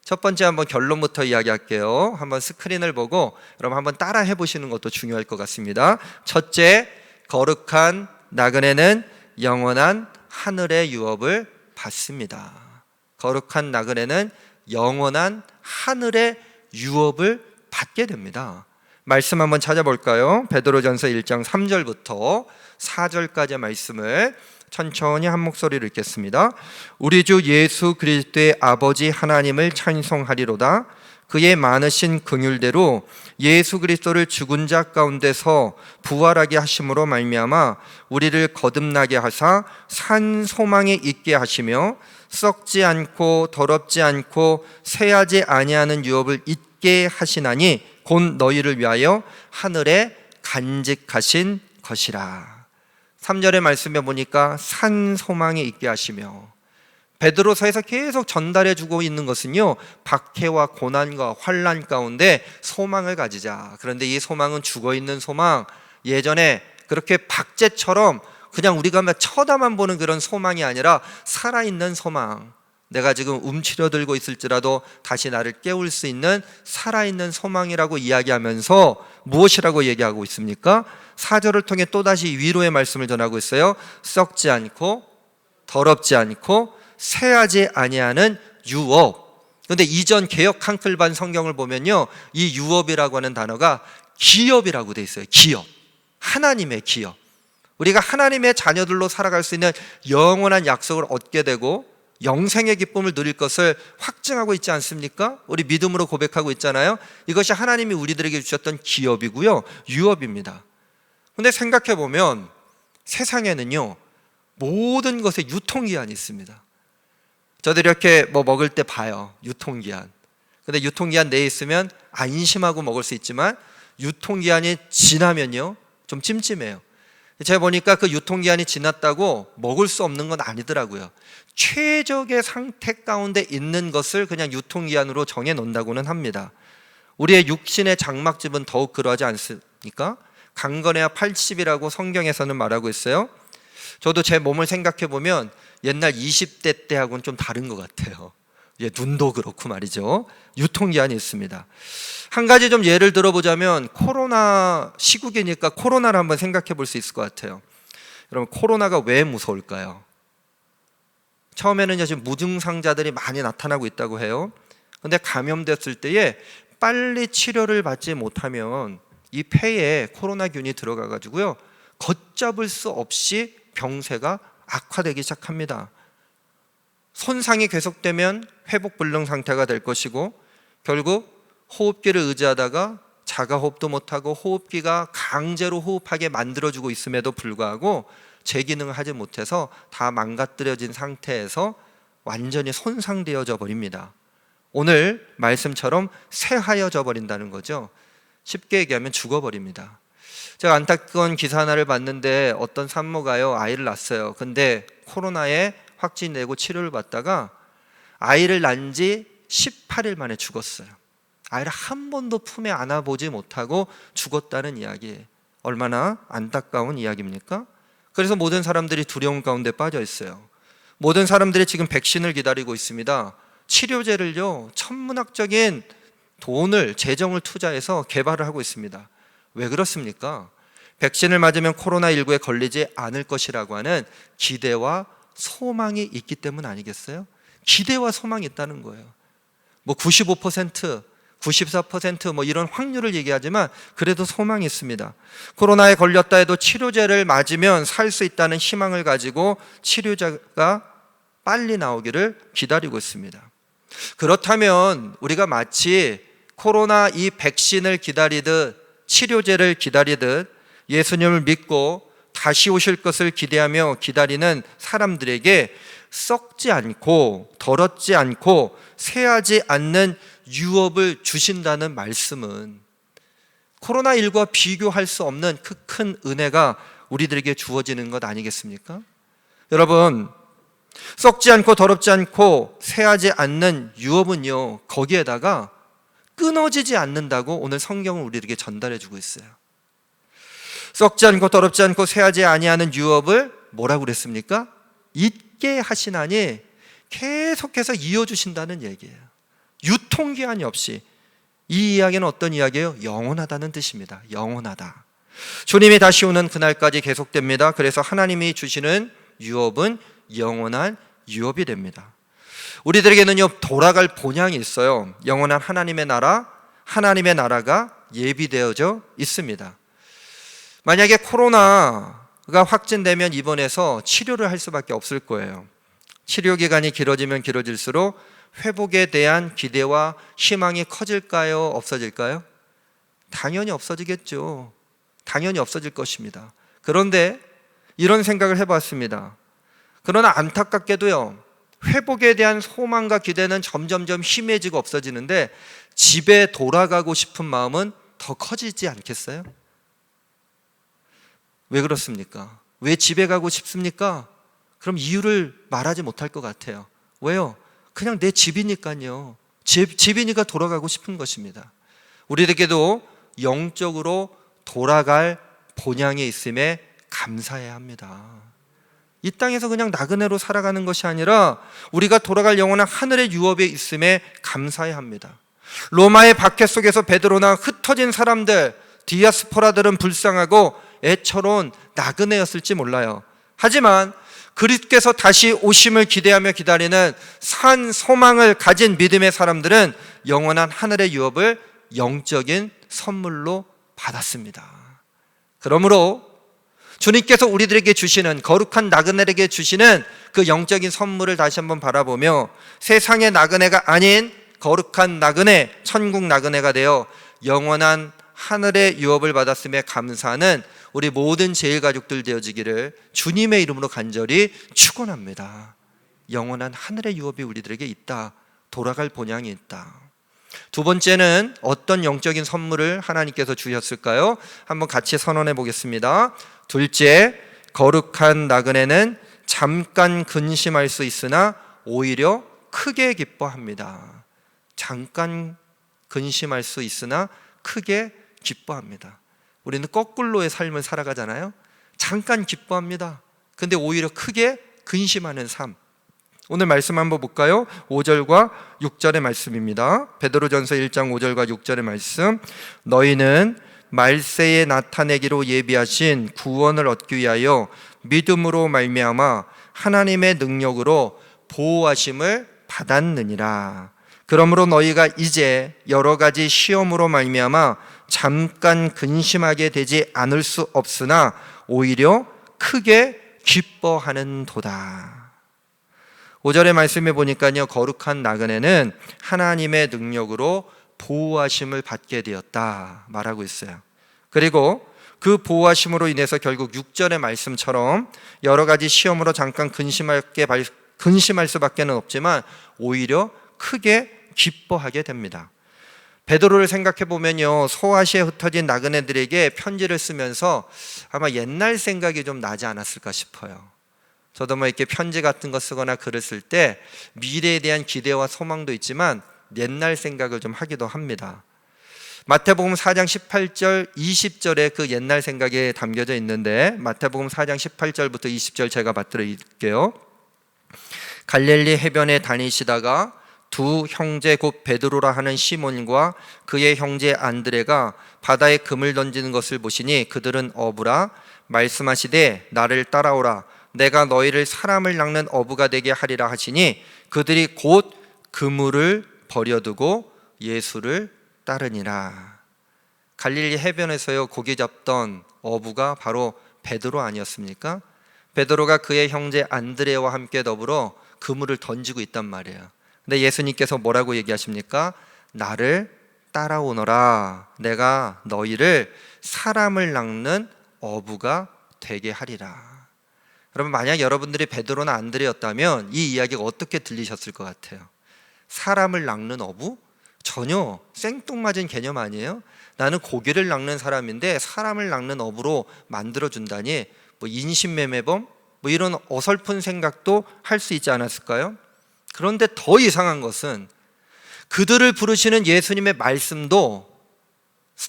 첫 번째 한번 결론부터 이야기할게요. 한번 스크린을 보고 여러분 한번 따라 해보시는 것도 중요할 것 같습니다. 첫째, 거룩한 나그네는 영원한 하늘의 유업을 받습니다. 거룩한 나그네는 영원한 하늘의 유업을 받게 됩니다. 말씀 한번 찾아볼까요? 베드로전서 1장 3절부터 4절까지의 말씀을 천천히 한 목소리로 읽겠습니다. 우리 주 예수 그리스도의 아버지 하나님을 찬송하리로다. 그의 많으신 긍휼대로 예수 그리스도를 죽은 자 가운데서 부활하게 하심으로 말미암아 우리를 거듭나게 하사 산 소망에 있게 하시며 썩지 않고 더럽지 않고 쇠하지 아니하는 유업을 잊게 하시나니 곧 너희를 위하여 하늘에 간직하신 것이라. 3절의 말씀에 보니까 산 소망에 있게 하시며, 베드로서에서 계속 전달해 주고 있는 것은요, 박해와 고난과 환난 가운데 소망을 가지자. 그런데 이 소망은 죽어있는 소망, 예전에 그렇게 박제처럼 그냥 우리가 쳐다만 보는 그런 소망이 아니라 살아있는 소망, 내가 지금 움츠려들고 있을지라도 다시 나를 깨울 수 있는 살아있는 소망이라고 이야기하면서 무엇이라고 얘기하고 있습니까? 4절을 통해 또다시 위로의 말씀을 전하고 있어요. 썩지 않고 더럽지 않고 쇠하지 아니하는 유업. 그런데 이전 개역 한글반 성경을 보면요, 이 유업이라고 하는 단어가 기업이라고 돼 있어요. 기업, 하나님의 기업. 우리가 하나님의 자녀들로 살아갈 수 있는 영원한 약속을 얻게 되고 영생의 기쁨을 누릴 것을 확증하고 있지 않습니까? 우리 믿음으로 고백하고 있잖아요. 이것이 하나님이 우리들에게 주셨던 기업이고요, 유업입니다. 근데 생각해 보면 세상에는요, 모든 것에 유통기한이 있습니다. 저도 이렇게 먹을 때 봐요, 유통기한. 근데 유통기한 내에 있으면 안심하고 먹을 수 있지만 유통기한이 지나면요, 좀 찜찜해요. 제가 보니까 그 유통기한이 지났다고 먹을 수 없는 건 아니더라고요. 최적의 상태 가운데 있는 것을 그냥 유통기한으로 정해 놓는다고는 합니다. 우리의 육신의 장막집은 더욱 그러하지 않습니까? 강건해야 80이라고 성경에서는 말하고 있어요. 저도 제 몸을 생각해 보면 옛날 20대 때하고는 좀 다른 것 같아요. 눈도 그렇고 말이죠. 유통기한이 있습니다. 한 가지 좀 예를 들어보자면, 코로나 시국이니까 코로나를 한번 생각해 볼 수 있을 것 같아요. 여러분, 코로나가 왜 무서울까요? 처음에는요, 지금 무증상자들이 많이 나타나고 있다고 해요. 그런데 감염됐을 때에 빨리 치료를 받지 못하면 이 폐에 코로나균이 들어가 가지고요, 걷잡을 수 없이 병세가 악화되기 시작합니다. 손상이 계속되면 회복 불능 상태가 될 것이고, 결국 호흡기를 의지하다가 자가호흡도 못하고 호흡기가 강제로 호흡하게 만들어주고 있음에도 불구하고 제 기능을 하지 못해서 다 망가뜨려진 상태에서 완전히 손상되어져 버립니다. 오늘 말씀처럼 쇠하여져 버린다는 거죠. 쉽게 얘기하면 죽어버립니다. 제가 안타까운 기사 하나를 봤는데 어떤 산모가요, 아이를 낳았어요. 근데 코로나에 확진되고 치료를 받다가 아이를 낳은 지 18일 만에 죽었어요. 아이를 한 번도 품에 안아보지 못하고 죽었다는 이야기. 얼마나 안타까운 이야기입니까? 그래서 모든 사람들이 두려움 가운데 빠져 있어요. 모든 사람들이 지금 백신을 기다리고 있습니다. 치료제를요, 천문학적인 돈을, 재정을 투자해서 개발을 하고 있습니다. 왜 그렇습니까? 백신을 맞으면 코로나19에 걸리지 않을 것이라고 하는 기대와 소망이 있기 때문 아니겠어요? 기대와 소망이 있다는 거예요. 뭐 95%, 94% 뭐 이런 확률을 얘기하지만 그래도 소망이 있습니다. 코로나에 걸렸다 해도 치료제를 맞으면 살 수 있다는 희망을 가지고 치료제가 빨리 나오기를 기다리고 있습니다. 그렇다면 우리가 마치 코로나 이 백신을 기다리듯, 치료제를 기다리듯 예수님을 믿고 다시 오실 것을 기대하며 기다리는 사람들에게 썩지 않고 더럽지 않고 쇠하지 않는 유업을 주신다는 말씀은 코로나19와 비교할 수 없는 그 큰 은혜가 우리들에게 주어지는 것 아니겠습니까? 여러분, 썩지 않고 더럽지 않고 쇠하지 않는 유업은요, 거기에다가 끊어지지 않는다고 오늘 성경은 우리에게 전달해 주고 있어요. 썩지 않고 더럽지 않고 쇠하지 아니하는 유업을 뭐라고 그랬습니까? 있게 하시나니 계속해서 이어주신다는 얘기예요. 유통기한이 없이. 이 이야기는 어떤 이야기예요? 영원하다는 뜻입니다. 영원하다. 주님이 다시 오는 그날까지 계속됩니다. 그래서 하나님이 주시는 유업은 영원한 유업이 됩니다. 우리들에게는요, 돌아갈 본향이 있어요. 영원한 하나님의 나라, 하나님의 나라가 예비되어져 있습니다. 만약에 코로나가 확진되면 입원해서 치료를 할 수밖에 없을 거예요. 치료 기간이 길어지면 길어질수록 회복에 대한 기대와 희망이 커질까요? 없어질까요? 당연히 없어지겠죠. 당연히 없어질 것입니다. 그런데 이런 생각을 해봤습니다. 그러나 안타깝게도요, 회복에 대한 소망과 기대는 점점점 희미해지고 없어지는데 집에 돌아가고 싶은 마음은 더 커지지 않겠어요? 왜 그렇습니까? 왜 집에 가고 싶습니까? 그럼 이유를 말하지 못할 것 같아요. 왜요? 그냥 내 집이니까요. 집이니까 돌아가고 싶은 것입니다. 우리에게도 영적으로 돌아갈 본향이 있음에 감사해야 합니다. 이 땅에서 그냥 나그네로 살아가는 것이 아니라 우리가 돌아갈 영원한 하늘의 유업에 있음에 감사해야 합니다. 로마의 박해 속에서 베드로나 흩어진 사람들, 디아스포라들은 불쌍하고 애처로운 나그네였을지 몰라요. 하지만 그리스도께서 다시 오심을 기대하며 기다리는 산 소망을 가진 믿음의 사람들은 영원한 하늘의 유업을 영적인 선물로 받았습니다. 그러므로 주님께서 우리들에게 주시는, 거룩한 나그네에게 주시는 그 영적인 선물을 다시 한번 바라보며 세상의 나그네가 아닌 거룩한 나그네, 천국 나그네가 되어 영원한 하늘의 유업을 받았음에 감사하는 우리 모든 제일가족들 되어지기를 주님의 이름으로 간절히 축원합니다. 영원한 하늘의 유업이 우리들에게 있다. 돌아갈 본향이 있다. 두 번째는 어떤 영적인 선물을 하나님께서 주셨을까요? 한번 같이 선언해 보겠습니다. 둘째, 거룩한 나그네는 잠깐 근심할 수 있으나 오히려 크게 기뻐합니다. 잠깐 근심할 수 있으나 크게 기뻐합니다. 우리는 거꾸로의 삶을 살아가잖아요. 잠깐 기뻐합니다. 근데 오히려 크게 근심하는 삶. 오늘 말씀 한번 볼까요? 5절과 6절의 말씀입니다. 베드로전서 1장 5절과 6절의 말씀. 너희는 말세에 나타내기로 예비하신 구원을 얻기 위하여 믿음으로 말미암아 하나님의 능력으로 보호하심을 받았느니라. 그러므로 너희가 이제 여러 가지 시험으로 말미암아 잠깐 근심하게 되지 않을 수 없으나 오히려 크게 기뻐하는 도다. 5절의 말씀에 보니까요, 거룩한 나그네는 하나님의 능력으로 보호하심을 받게 되었다 말하고 있어요. 그리고 그 보호하심으로 인해서 결국 6절의 말씀처럼 여러 가지 시험으로 잠깐 근심할 수밖에 없지만 오히려 크게 기뻐하게 됩니다. 베드로를 생각해 보면요, 소아시에 흩어진 나그네들에게 편지를 쓰면서 아마 옛날 생각이 좀 나지 않았을까 싶어요. 저도 뭐 이렇게 편지 같은 거 쓰거나 글을 쓸 때 미래에 대한 기대와 소망도 있지만 옛날 생각을 좀 하기도 합니다. 마태복음 4장 18절 20절에 그 옛날 생각이 담겨져 있는데, 마태복음 4장 18절부터 20절 제가 받들어드릴게요. 갈릴리 해변에 다니시다가 두 형제 곧 베드로라 하는 시몬과 그의 형제 안드레가 바다에 금을 던지는 것을 보시니 그들은 어부라. 말씀하시되 나를 따라오라. 내가 너희를 사람을 낚는 어부가 되게 하리라 하시니 그들이 곧 그물을 버려두고 예수를 따르니라. 갈릴리 해변에서요, 고기 잡던 어부가 바로 베드로 아니었습니까? 베드로가 그의 형제 안드레와 함께 더불어 그물을 던지고 있단 말이에요. 근데 예수님께서 뭐라고 얘기하십니까? 나를 따라오너라. 내가 너희를 사람을 낚는 어부가 되게 하리라. 여러분, 만약 여러분들이 베드로나 안드레였다면 이 이야기가 어떻게 들리셨을 것 같아요? 사람을 낚는 어부? 전혀 생뚱맞은 개념 아니에요? 나는 고기를 낚는 사람인데 사람을 낚는 어부로 만들어준다니, 뭐 인신매매범? 뭐 이런 어설픈 생각도 할 수 있지 않았을까요? 그런데 더 이상한 것은 그들을 부르시는 예수님의 말씀도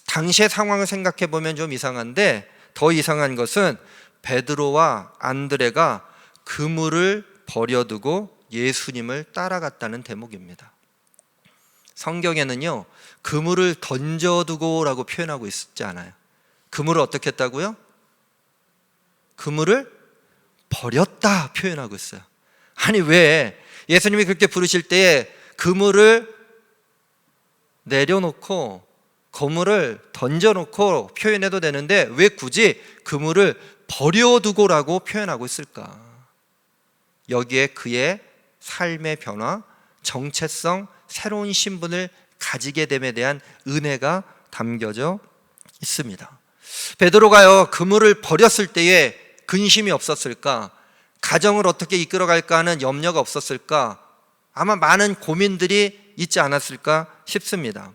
당시의 상황을 생각해 보면 좀 이상한데, 더 이상한 것은 베드로와 안드레가 그물을 버려두고 예수님을 따라갔다는 대목입니다. 성경에는요, 그물을 던져두고라고 표현하고 있지 않아요. 그물을 어떻게 했다고요? 그물을 버렸다 표현하고 있어요. 아니, 왜 예수님이 그렇게 부르실 때에 그물을 내려놓고 그물을 던져놓고 표현해도 되는데 왜 굳이 그물을 버려두고라고 표현하고 있을까? 여기에 그의 삶의 변화, 정체성, 새로운 신분을 가지게 됨에 대한 은혜가 담겨져 있습니다. 베드로가요, 그물을 버렸을 때에 근심이 없었을까? 가정을 어떻게 이끌어갈까 하는 염려가 없었을까? 아마 많은 고민들이 있지 않았을까 싶습니다.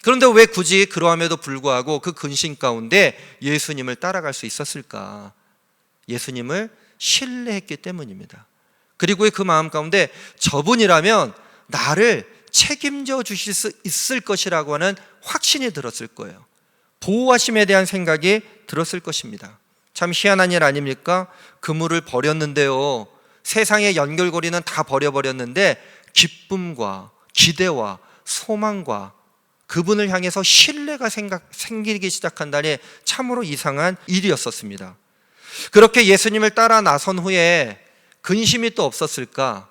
그런데 왜 굳이 그러함에도 불구하고 그 근심 가운데 예수님을 따라갈 수 있었을까? 예수님을 신뢰했기 때문입니다. 그리고 그 마음 가운데 저분이라면 나를 책임져 주실 수 있을 것이라고 하는 확신이 들었을 거예요. 보호하심에 대한 생각이 들었을 것입니다. 참 희한한 일 아닙니까? 그물을 버렸는데요, 세상의 연결고리는 다 버려버렸는데 기쁨과 기대와 소망과 그분을 향해서 신뢰가 생기기 시작한다니 참으로 이상한 일이었었습니다. 그렇게 예수님을 따라 나선 후에 근심이 또 없었을까?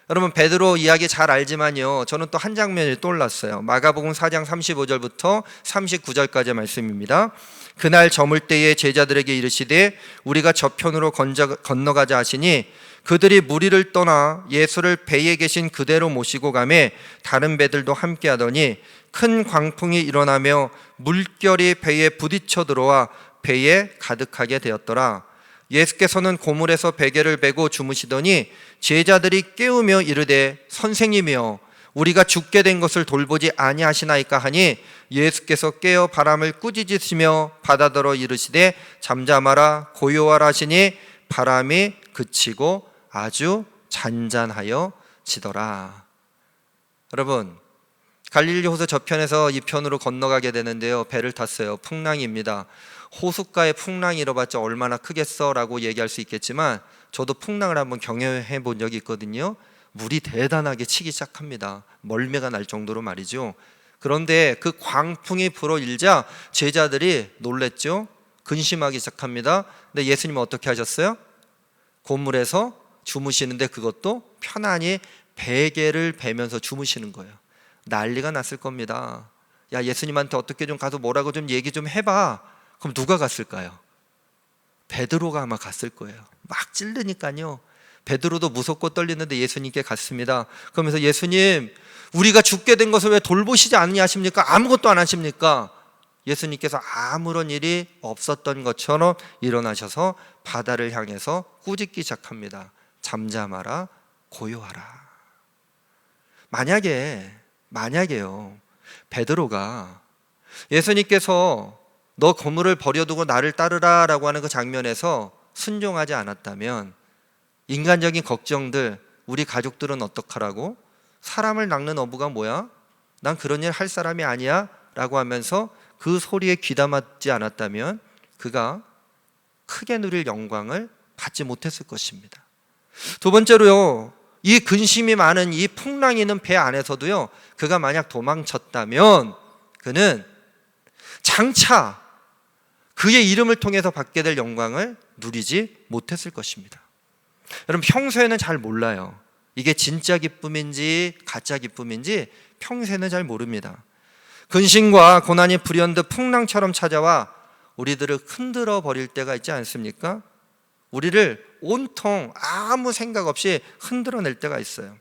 여러분, 베드로 이야기 잘 알지만요, 저는 또 한 장면이 떠올랐어요. 마가복음 4장 35절부터 39절까지의 말씀입니다. 그날 저물 때에 제자들에게 이르시되 우리가 저편으로 건너가자 하시니 그들이 무리를 떠나 예수를 배에 계신 그대로 모시고 가매 다른 배들도 함께 하더니 큰 광풍이 일어나며 물결이 배에 부딪혀 들어와 배에 가득하게 되었더라. 예수께서는 고물에서 베개를 베고 주무시더니 제자들이 깨우며 이르되 선생님이여 우리가 죽게 된 것을 돌보지 아니하시나이까 하니 예수께서 깨어 바람을 꾸짖으시며 바다더러 이르시되 잠잠하라 고요하라 하시니 바람이 그치고 아주 잔잔하여 지더라. 여러분, 갈릴리 호수 저편에서 이 편으로 건너가게 되는데요, 배를 탔어요. 풍랑입니다. 호숫가에 풍랑이 일어봤자 얼마나 크겠어 라고 얘기할 수 있겠지만 저도 풍랑을 한번 경험해 본 적이 있거든요. 물이 대단하게 치기 시작합니다. 멀미가 날 정도로 말이죠. 그런데 그 광풍이 불어일자 제자들이 놀랬죠. 근심하기 시작합니다. 근데 예수님은 어떻게 하셨어요? 고물에서 주무시는데 그것도 편안히 베개를 베면서 주무시는 거예요. 난리가 났을 겁니다. 야, 예수님한테 어떻게 좀 가서 뭐라고 좀 얘기 좀 해봐. 그럼 누가 갔을까요? 베드로가 아마 갔을 거예요. 막 찔르니까요. 베드로도 무섭고 떨리는데 예수님께 갔습니다. 그러면서 예수님, 우리가 죽게 된 것을 왜 돌보시지 않냐 하십니까? 아무것도 안 하십니까? 예수님께서 아무런 일이 없었던 것처럼 일어나셔서 바다를 향해서 꾸짖기 시작합니다. 잠잠하라, 고요하라. 만약에요, 베드로가 예수님께서 너 그물을 버려두고 나를 따르라 라고 하는 그 장면에서 순종하지 않았다면 인간적인 걱정들, 우리 가족들은 어떡하라고? 사람을 낚는 어부가 뭐야? 난 그런 일 할 사람이 아니야 라고 하면서 그 소리에 귀담았지 않았다면 그가 크게 누릴 영광을 받지 못했을 것입니다. 두 번째로요, 이 근심이 많은 이 풍랑이 있는 배 안에서도요, 그가 만약 도망쳤다면 그는 장차 그의 이름을 통해서 받게 될 영광을 누리지 못했을 것입니다. 여러분, 평소에는 잘 몰라요. 이게 진짜 기쁨인지 가짜 기쁨인지 평소에는 잘 모릅니다. 근심과 고난이 불현듯 풍랑처럼 찾아와 우리들을 흔들어 버릴 때가 있지 않습니까? 우리를 온통 아무 생각 없이 흔들어낼 때가 있어요.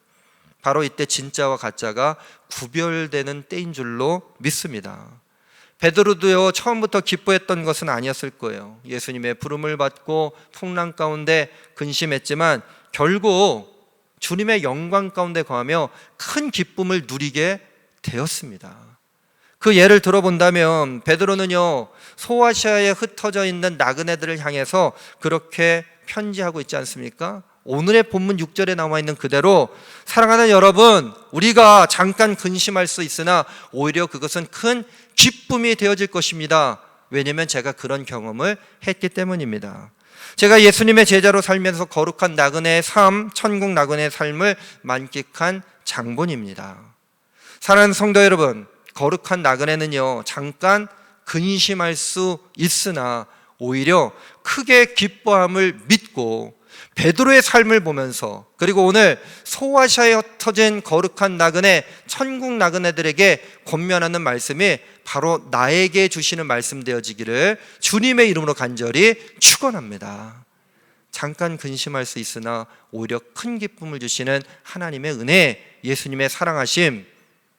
바로 이때 진짜와 가짜가 구별되는 때인 줄로 믿습니다. 베드로도요, 처음부터 기뻐했던 것은 아니었을 거예요. 예수님의 부름을 받고 풍랑 가운데 근심했지만 결국 주님의 영광 가운데 거하며 큰 기쁨을 누리게 되었습니다. 그 예를 들어본다면 베드로는요, 소아시아에 흩어져 있는 나그네들을 향해서 그렇게 편지하고 있지 않습니까? 오늘의 본문 6절에 나와 있는 그대로, 사랑하는 여러분, 우리가 잠깐 근심할 수 있으나 오히려 그것은 큰 기쁨이 되어질 것입니다. 왜냐하면 제가 그런 경험을 했기 때문입니다. 제가 예수님의 제자로 살면서 거룩한 나그네의 삶, 천국 나그네의 삶을 만끽한 장본입니다. 사랑하는 성도 여러분, 거룩한 나그네는요, 잠깐 근심할 수 있으나 오히려 크게 기뻐함을 믿고 베드로의 삶을 보면서, 그리고 오늘 소아시아에 흩어진 거룩한 나그네, 천국 나그네들에게 권면하는 말씀이 바로 나에게 주시는 말씀 되어지기를 주님의 이름으로 간절히 축원합니다. 잠깐 근심할 수 있으나 오히려 큰 기쁨을 주시는 하나님의 은혜, 예수님의 사랑하심,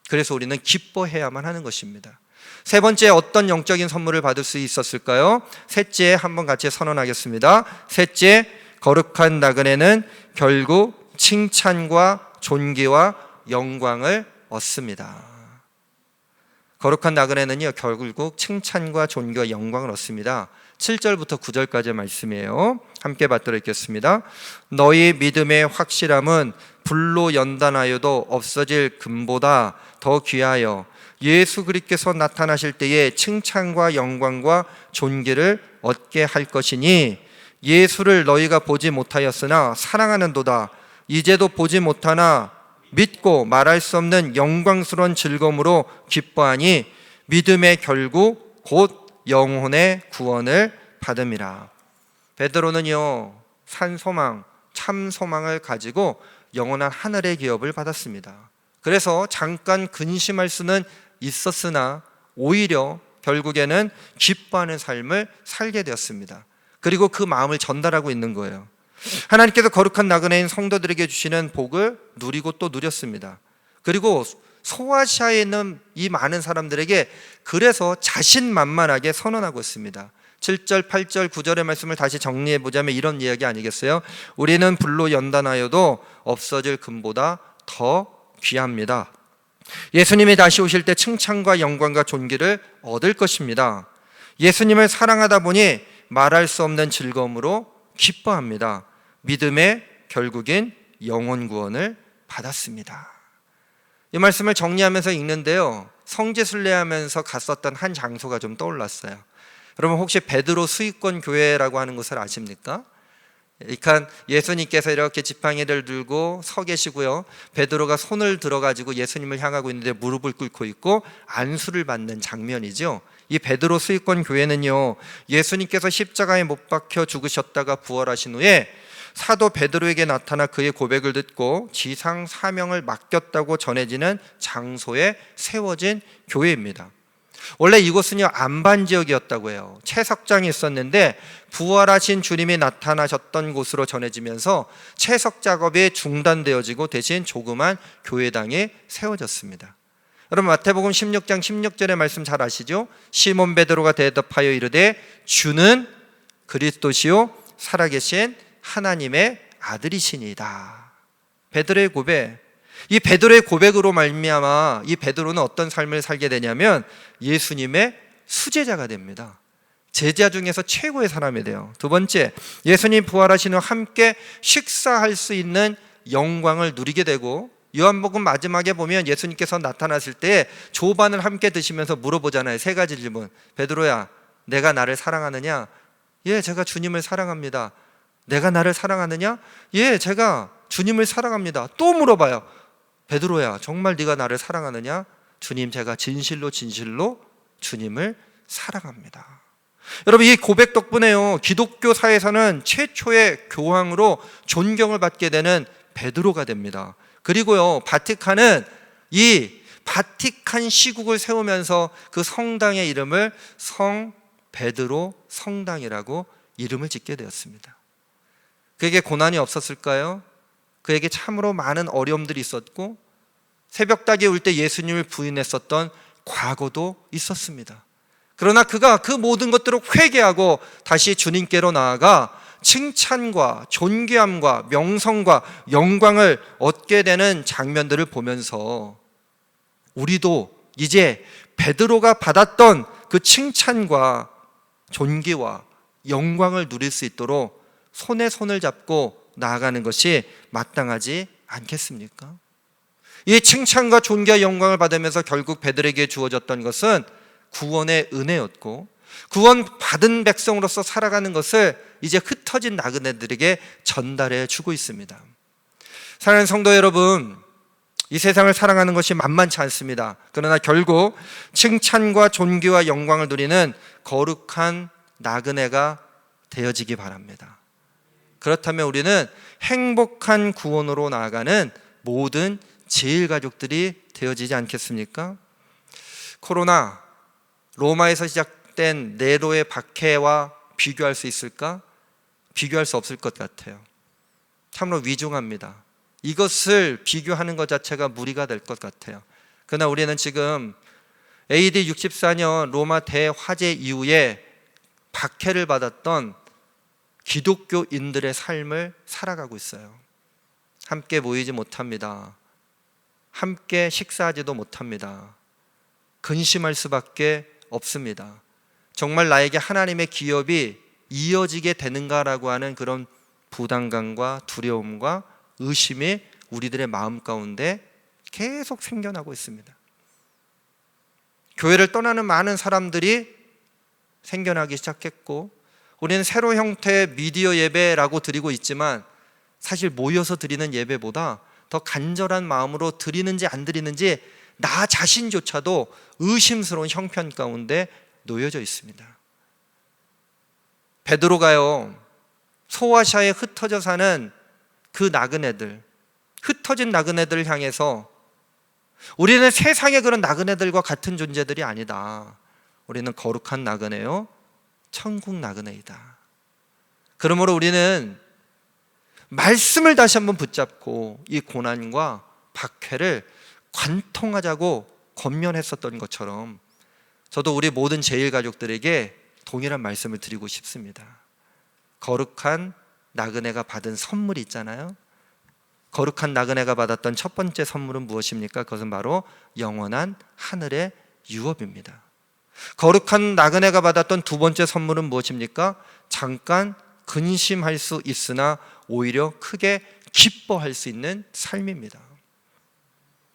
그래서 우리는 기뻐해야만 하는 것입니다. 세 번째, 어떤 영적인 선물을 받을 수 있었을까요? 셋째, 한번 같이 선언하겠습니다. 셋째, 거룩한 나그네는 결국 칭찬과 존귀와 영광을 얻습니다. 거룩한 나그네는요, 결국 칭찬과 존귀와 영광을 얻습니다. 7절부터 9절까지의 말씀이에요. 함께 받들어 읽겠습니다. 너희 믿음의 확실함은 불로 연단하여도 없어질 금보다 더 귀하여 예수 그리스도께서 나타나실 때에 칭찬과 영광과 존귀를 얻게 할 것이니, 예수를 너희가 보지 못하였으나 사랑하는도다. 이제도 보지 못하나 믿고 말할 수 없는 영광스러운 즐거움으로 기뻐하니 믿음의 결국 곧 영혼의 구원을 받음이라. 베드로는요, 산 소망, 참 소망을 가지고 영원한 하늘의 기업을 받았습니다. 그래서 잠깐 근심할 수는 있었으나 오히려 결국에는 기뻐하는 삶을 살게 되었습니다. 그리고 그 마음을 전달하고 있는 거예요. 하나님께서 거룩한 나그네인 성도들에게 주시는 복을 누리고 또 누렸습니다. 그리고 소아시아에 있는 이 많은 사람들에게 그래서 자신만만하게 선언하고 있습니다. 7절, 8절, 9절의 말씀을 다시 정리해 보자면 이런 이야기 아니겠어요? 우리는 불로 연단하여도 없어질 금보다 더 귀합니다. 예수님이 다시 오실 때 칭찬과 영광과 존귀를 얻을 것입니다. 예수님을 사랑하다 보니 말할 수 없는 즐거움으로 기뻐합니다. 믿음의 결국엔 영혼 구원을 받았습니다. 이 말씀을 정리하면서 읽는데요, 성지순례하면서 갔었던 한 장소가 좀 떠올랐어요. 여러분, 혹시 베드로 수익권 교회라고 하는 곳을 아십니까? 그러니까 예수님께서 이렇게 지팡이를 들고 서 계시고요, 베드로가 손을 들어가지고 예수님을 향하고 있는데 무릎을 꿇고 있고 안수를 받는 장면이죠. 이 베드로 수익권 교회는요, 예수님께서 십자가에 못 박혀 죽으셨다가 부활하신 후에 사도 베드로에게 나타나 그의 고백을 듣고 지상 사명을 맡겼다고 전해지는 장소에 세워진 교회입니다. 원래 이곳은요, 안반 지역이었다고 해요. 채석장이 있었는데 부활하신 주님이 나타나셨던 곳으로 전해지면서 채석 작업이 중단되어지고 대신 조그만 교회당이 세워졌습니다. 여러분 마태복음 16장 16절의 말씀 잘 아시죠? 시몬 베드로가 대답하여 이르되 주는 그리스도시요 살아계신 하나님의 아들이시니이다. 베드로의 고백. 이 베드로의 고백으로 말미암아 이 베드로는 어떤 삶을 살게 되냐면 예수님의 수제자가 됩니다. 제자 중에서 최고의 사람이 돼요. 두 번째, 예수님 부활하신 후 함께 식사할 수 있는 영광을 누리게 되고, 요한복음 마지막에 보면 예수님께서 나타났을 때 조반을 함께 드시면서 물어보잖아요. 세 가지 질문. 베드로야, 내가 나를 사랑하느냐? 예, 제가 주님을 사랑합니다. 내가 나를 사랑하느냐? 예, 제가 주님을 사랑합니다. 또 물어봐요. 베드로야, 정말 네가 나를 사랑하느냐? 주님, 제가 진실로 주님을 사랑합니다. 여러분, 이 고백 덕분에요, 기독교 사에서는 최초의 교황으로 존경을 받게 되는 베드로가 됩니다. 그리고요, 바티칸은 이 바티칸 시국을 세우면서 그 성당의 이름을 성 베드로 성당이라고 이름을 짓게 되었습니다. 그에게 고난이 없었을까요? 그에게 참으로 많은 어려움들이 있었고, 새벽닭이 울 때 예수님을 부인했었던 과거도 있었습니다. 그러나 그가 그 모든 것들을 회개하고 다시 주님께로 나아가 칭찬과 존귀함과 명성과 영광을 얻게 되는 장면들을 보면서 우리도 이제 베드로가 받았던 그 칭찬과 존귀와 영광을 누릴 수 있도록 손에 손을 잡고 나아가는 것이 마땅하지 않겠습니까? 이 칭찬과 존귀와 영광을 받으면서 결국 베드로에게 주어졌던 것은 구원의 은혜였고, 구원 받은 백성으로서 살아가는 것을 이제 흩어진 나그네들에게 전달해 주고 있습니다. 사랑하는 성도 여러분, 이 세상을 살아가는 것이 만만치 않습니다. 그러나 결국 칭찬과 존귀와 영광을 누리는 거룩한 나그네가 되어지기 바랍니다. 그렇다면 우리는 행복한 구원으로 나아가는 모든 제일가족들이 되어지지 않겠습니까? 코로나, 로마에서 시작된 네로의 박해와 비교할 수 있을까? 비교할 수 없을 것 같아요. 참으로 위중합니다. 이것을 비교하는 것 자체가 무리가 될 것 같아요. 그러나 우리는 지금 AD 64년 로마 대화재 이후에 박해를 받았던 기독교인들의 삶을 살아가고 있어요. 함께 모이지 못합니다. 함께 식사하지도 못합니다. 근심할 수밖에 없습니다. 정말 나에게 하나님의 기업이 이어지게 되는가라고 하는 그런 부담감과 두려움과 의심이 우리들의 마음 가운데 계속 생겨나고 있습니다. 교회를 떠나는 많은 사람들이 생겨나기 시작했고, 우리는 새로 형태의 미디어 예배라고 드리고 있지만 사실 모여서 드리는 예배보다 더 간절한 마음으로 드리는지 안 드리는지 나 자신조차도 의심스러운 형편 가운데 놓여져 있습니다. 베드로가요, 소아시아에 흩어져 사는 그 나그네들, 흩어진 나그네들을 향해서 우리는 세상의 그런 나그네들과 같은 존재들이 아니다. 우리는 거룩한 나그네요, 천국 나그네이다. 그러므로 우리는 말씀을 다시 한번 붙잡고 이 고난과 박해를 관통하자고 권면했었던 것처럼 저도 우리 모든 제일가족들에게 동일한 말씀을 드리고 싶습니다. 거룩한 나그네가 받은 선물이 있잖아요. 거룩한 나그네가 받았던 첫 번째 선물은 무엇입니까? 그것은 바로 영원한 하늘의 유업입니다. 거룩한 나그네가 받았던 두 번째 선물은 무엇입니까? 잠깐 근심할 수 있으나 오히려 크게 기뻐할 수 있는 삶입니다.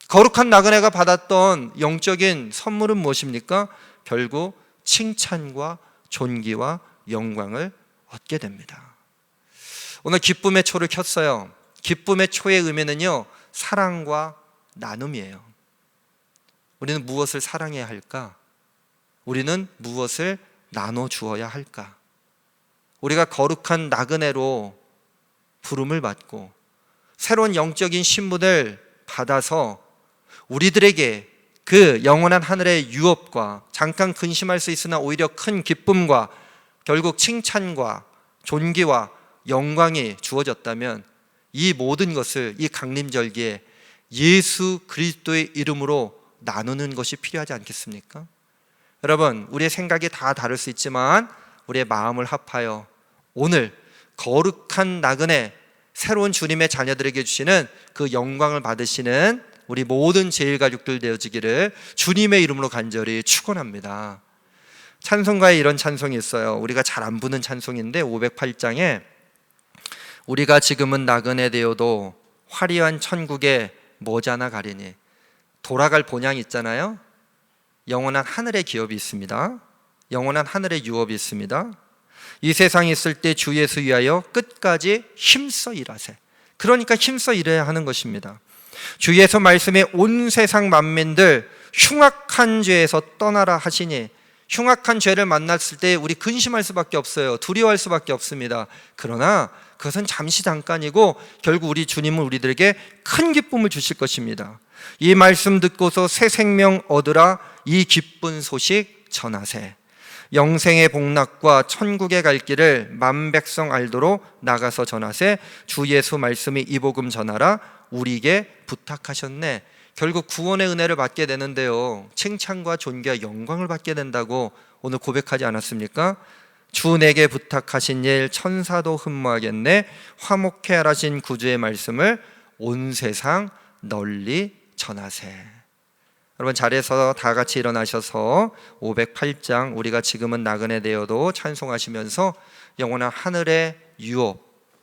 거룩한 나그네가 받았던 영적인 선물은 무엇입니까? 결국 칭찬과 존귀와 영광을 얻게 됩니다. 오늘 기쁨의 초를 켰어요. 기쁨의 초의 의미는요, 사랑과 나눔이에요. 우리는 무엇을 사랑해야 할까? 우리는 무엇을 나눠 주어야 할까? 우리가 거룩한 나그네로 부름을 받고 새로운 영적인 신분을 받아서 우리들에게 그 영원한 하늘의 유업과 잠깐 근심할 수 있으나 오히려 큰 기쁨과 결국 칭찬과 존귀와 영광이 주어졌다면 이 모든 것을 이 강림절기에 예수 그리스도의 이름으로 나누는 것이 필요하지 않겠습니까? 여러분, 우리의 생각이 다 다를 수 있지만 우리의 마음을 합하여 오늘 거룩한 나그네, 새로운 주님의 자녀들에게 주시는 그 영광을 받으시는 우리 모든 제일가족들 되어지기를 주님의 이름으로 간절히 축원합니다. 찬송가에 이런 찬송이 있어요. 우리가 잘 안 부는 찬송인데 508장에 우리가 지금은 나그네 되어도 화려한 천국에 머지않아 가리니, 돌아갈 본향이 있잖아요. 영원한 하늘의 기업이 있습니다. 영원한 하늘의 유업이 있습니다. 이 세상에 있을 때 주 예수 위하여 끝까지 힘써 일하세. 그러니까 힘써 일해야 하는 것입니다. 주 예수 말씀에 온 세상 만민들 흉악한 죄에서 떠나라 하시니, 흉악한 죄를 만났을 때 우리 근심할 수밖에 없어요. 두려워할 수밖에 없습니다. 그러나 그것은 잠시 잠깐이고 결국 우리 주님은 우리들에게 큰 기쁨을 주실 것입니다. 이 말씀 듣고서 새 생명 얻으라, 이 기쁜 소식 전하세. 영생의 복락과 천국에 갈 길을 만 백성 알도록 나가서 전하세. 주 예수 말씀이 이 복음 전하라 우리에게 부탁하셨네. 결국 구원의 은혜를 받게 되는데요, 칭찬과 존귀와 영광을 받게 된다고 오늘 고백하지 않았습니까? 주 내게 부탁하신 일 천사도 흠모하겠네. 화목해 하라신 구주의 말씀을 온 세상 널리 전하세. 여러분, 자리에서 다 같이 일어나셔서 508장 우리가 지금은 나그네 되어도 찬송하시면서 영원한 하늘의 유업,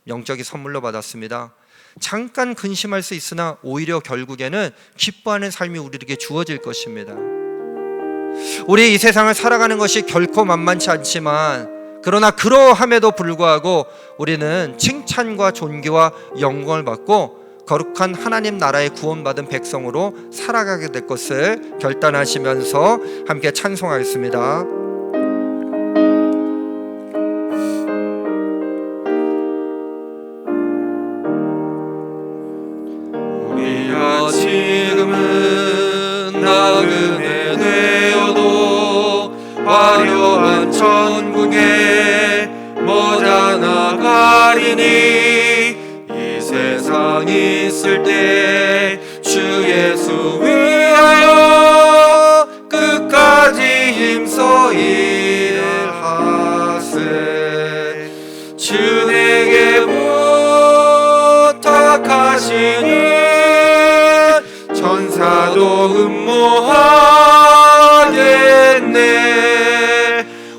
영적인 선물로 받았습니다. 잠깐 근심할 수 있으나 오히려 결국에는 기뻐하는 삶이 우리에게 주어질 것입니다. 우리 이 세상을 살아가는 것이 결코 만만치 않지만, 그러나 그러함에도 불구하고 우리는 칭찬과 존귀와 영광을 받고 거룩한 하나님 나라의 구원받은 백성으로 살아가게 될 것을 결단하시면서 함께 찬송하겠습니다. 우리가 지금은 나그네 되어도 화려한 천국에 머지않아 가리니, 이 세상 있을 때 주 예수 위하여 끝까지 힘써 일하세. 주 내게 부탁하시니 천사도 흠모하겠네.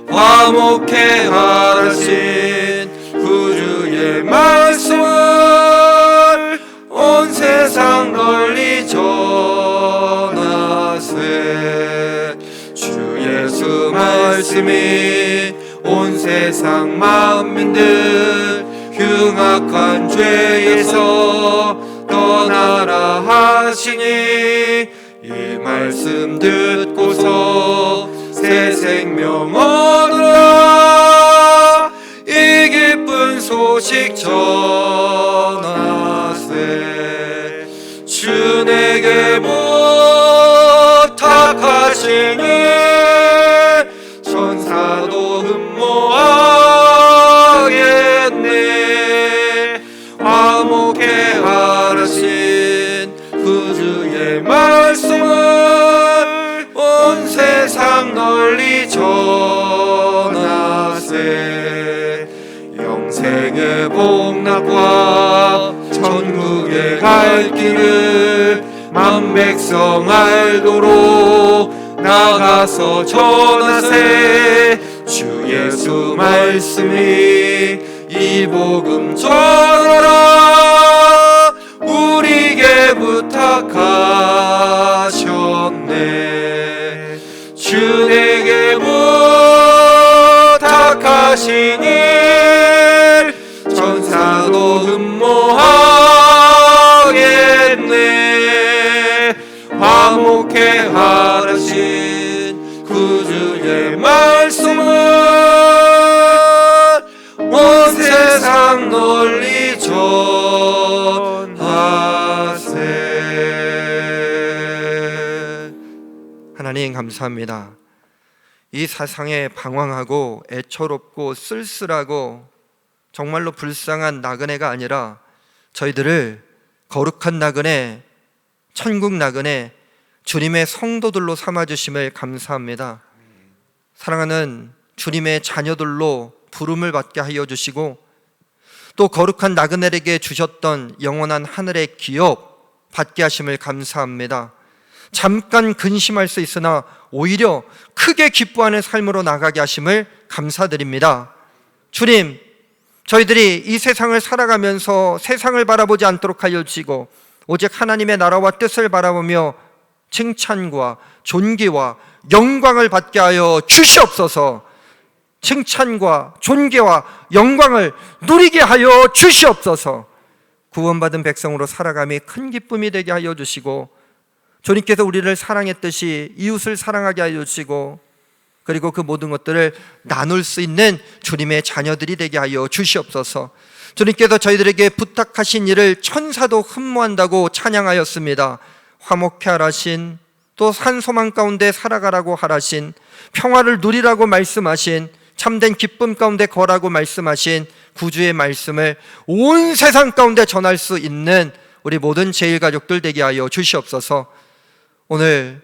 화목해 하라신 구주의 말씀을 온 세상 널리 전하세. 주 예수 말씀이 온 세상 만민들 흉악한 죄에서 떠나라 하시니, 이 말씀 듣고서 새 생명 얻으라, 이 기쁜 소식 전하세. 주 내게 부탁하시니 천사도 흠모하겠네. 화목해 하라신 구주의 말씀을 온 세상 널리 전하세. 영생의 복락과 천국에 갈 길을 만 백성 알도록 나가서 전하세. 주 예수 말씀이 이 복음 전하라 우리에게 부탁하셨네. 주 내게 부탁하시니 천사도 흠모하겠네. 화목해 하라신 구주의 말씀을 온 세상 널리 전하세. 하나님 감사합니다. 이 세상에 방황하고 애처롭고 쓸쓸하고 정말로 불쌍한 나그네가 아니라 저희들을 거룩한 나그네, 천국 나그네, 주님의 성도들로 삼아주심을 감사합니다. 사랑하는 주님의 자녀들로 부름을 받게 하여 주시고 또 거룩한 나그네에게 주셨던 영원한 하늘의 기업 받게 하심을 감사합니다. 잠깐 근심할 수 있으나 오히려 크게 기뻐하는 삶으로 나가게 하심을 감사드립니다. 주님, 저희들이 이 세상을 살아가면서 세상을 바라보지 않도록 하여 주시고 오직 하나님의 나라와 뜻을 바라보며 칭찬과 존귀와 영광을 받게 하여 주시옵소서. 칭찬과 존귀와 영광을 누리게 하여 주시옵소서. 구원받은 백성으로 살아감이 큰 기쁨이 되게 하여 주시고 주님께서 우리를 사랑했듯이 이웃을 사랑하게 하여 주시고 그리고 그 모든 것들을 나눌 수 있는 주님의 자녀들이 되게 하여 주시옵소서. 주님께서 저희들에게 부탁하신 일을 천사도 흠모한다고 찬양하였습니다. 화목케 하라신, 또 산소망 가운데 살아가라고 하라신, 평화를 누리라고 말씀하신, 참된 기쁨 가운데 거라고 말씀하신 구주의 말씀을 온 세상 가운데 전할 수 있는 우리 모든 제일가족들 되게 하여 주시옵소서. 오늘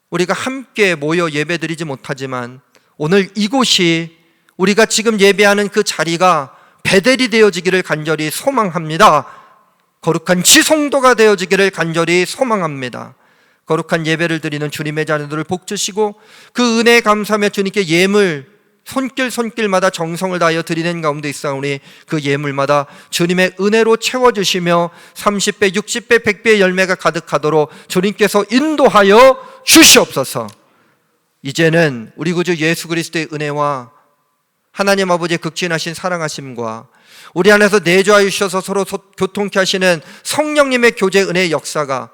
우리가 함께 모여 예배드리지 못하지만 오늘 이곳이 우리가 지금 예배하는 그 자리가 베델이 되어지기를 간절히 소망합니다. 거룩한 지성도가 되어지기를 간절히 소망합니다. 거룩한 예배를 드리는 주님의 자녀들을 복주시고 그 은혜에 감사하며 주님께 예물 손길마다 정성을 다하여 드리는 가운데 있사오니 그 예물마다 주님의 은혜로 채워주시며 30배, 60배, 100배의 열매가 가득하도록 주님께서 인도하여 주시옵소서. 이제는 우리 구주 예수 그리스도의 은혜와 하나님 아버지의 극진하신 사랑하심과 우리 안에서 내주하여 주셔서 서로 교통케 하시는 성령님의 교제 은혜의 역사가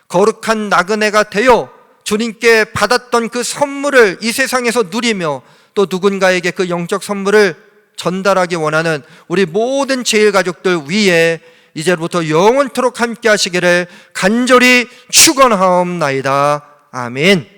거룩한 나그네가 되어 주님께 받았던 그 선물을 이 세상에서 누리며 또 누군가에게 그 영적 선물을 전달하기 원하는 우리 모든 제일가족들 위에 이제부터 영원토록 함께 하시기를 간절히 축원하옵나이다. 아멘.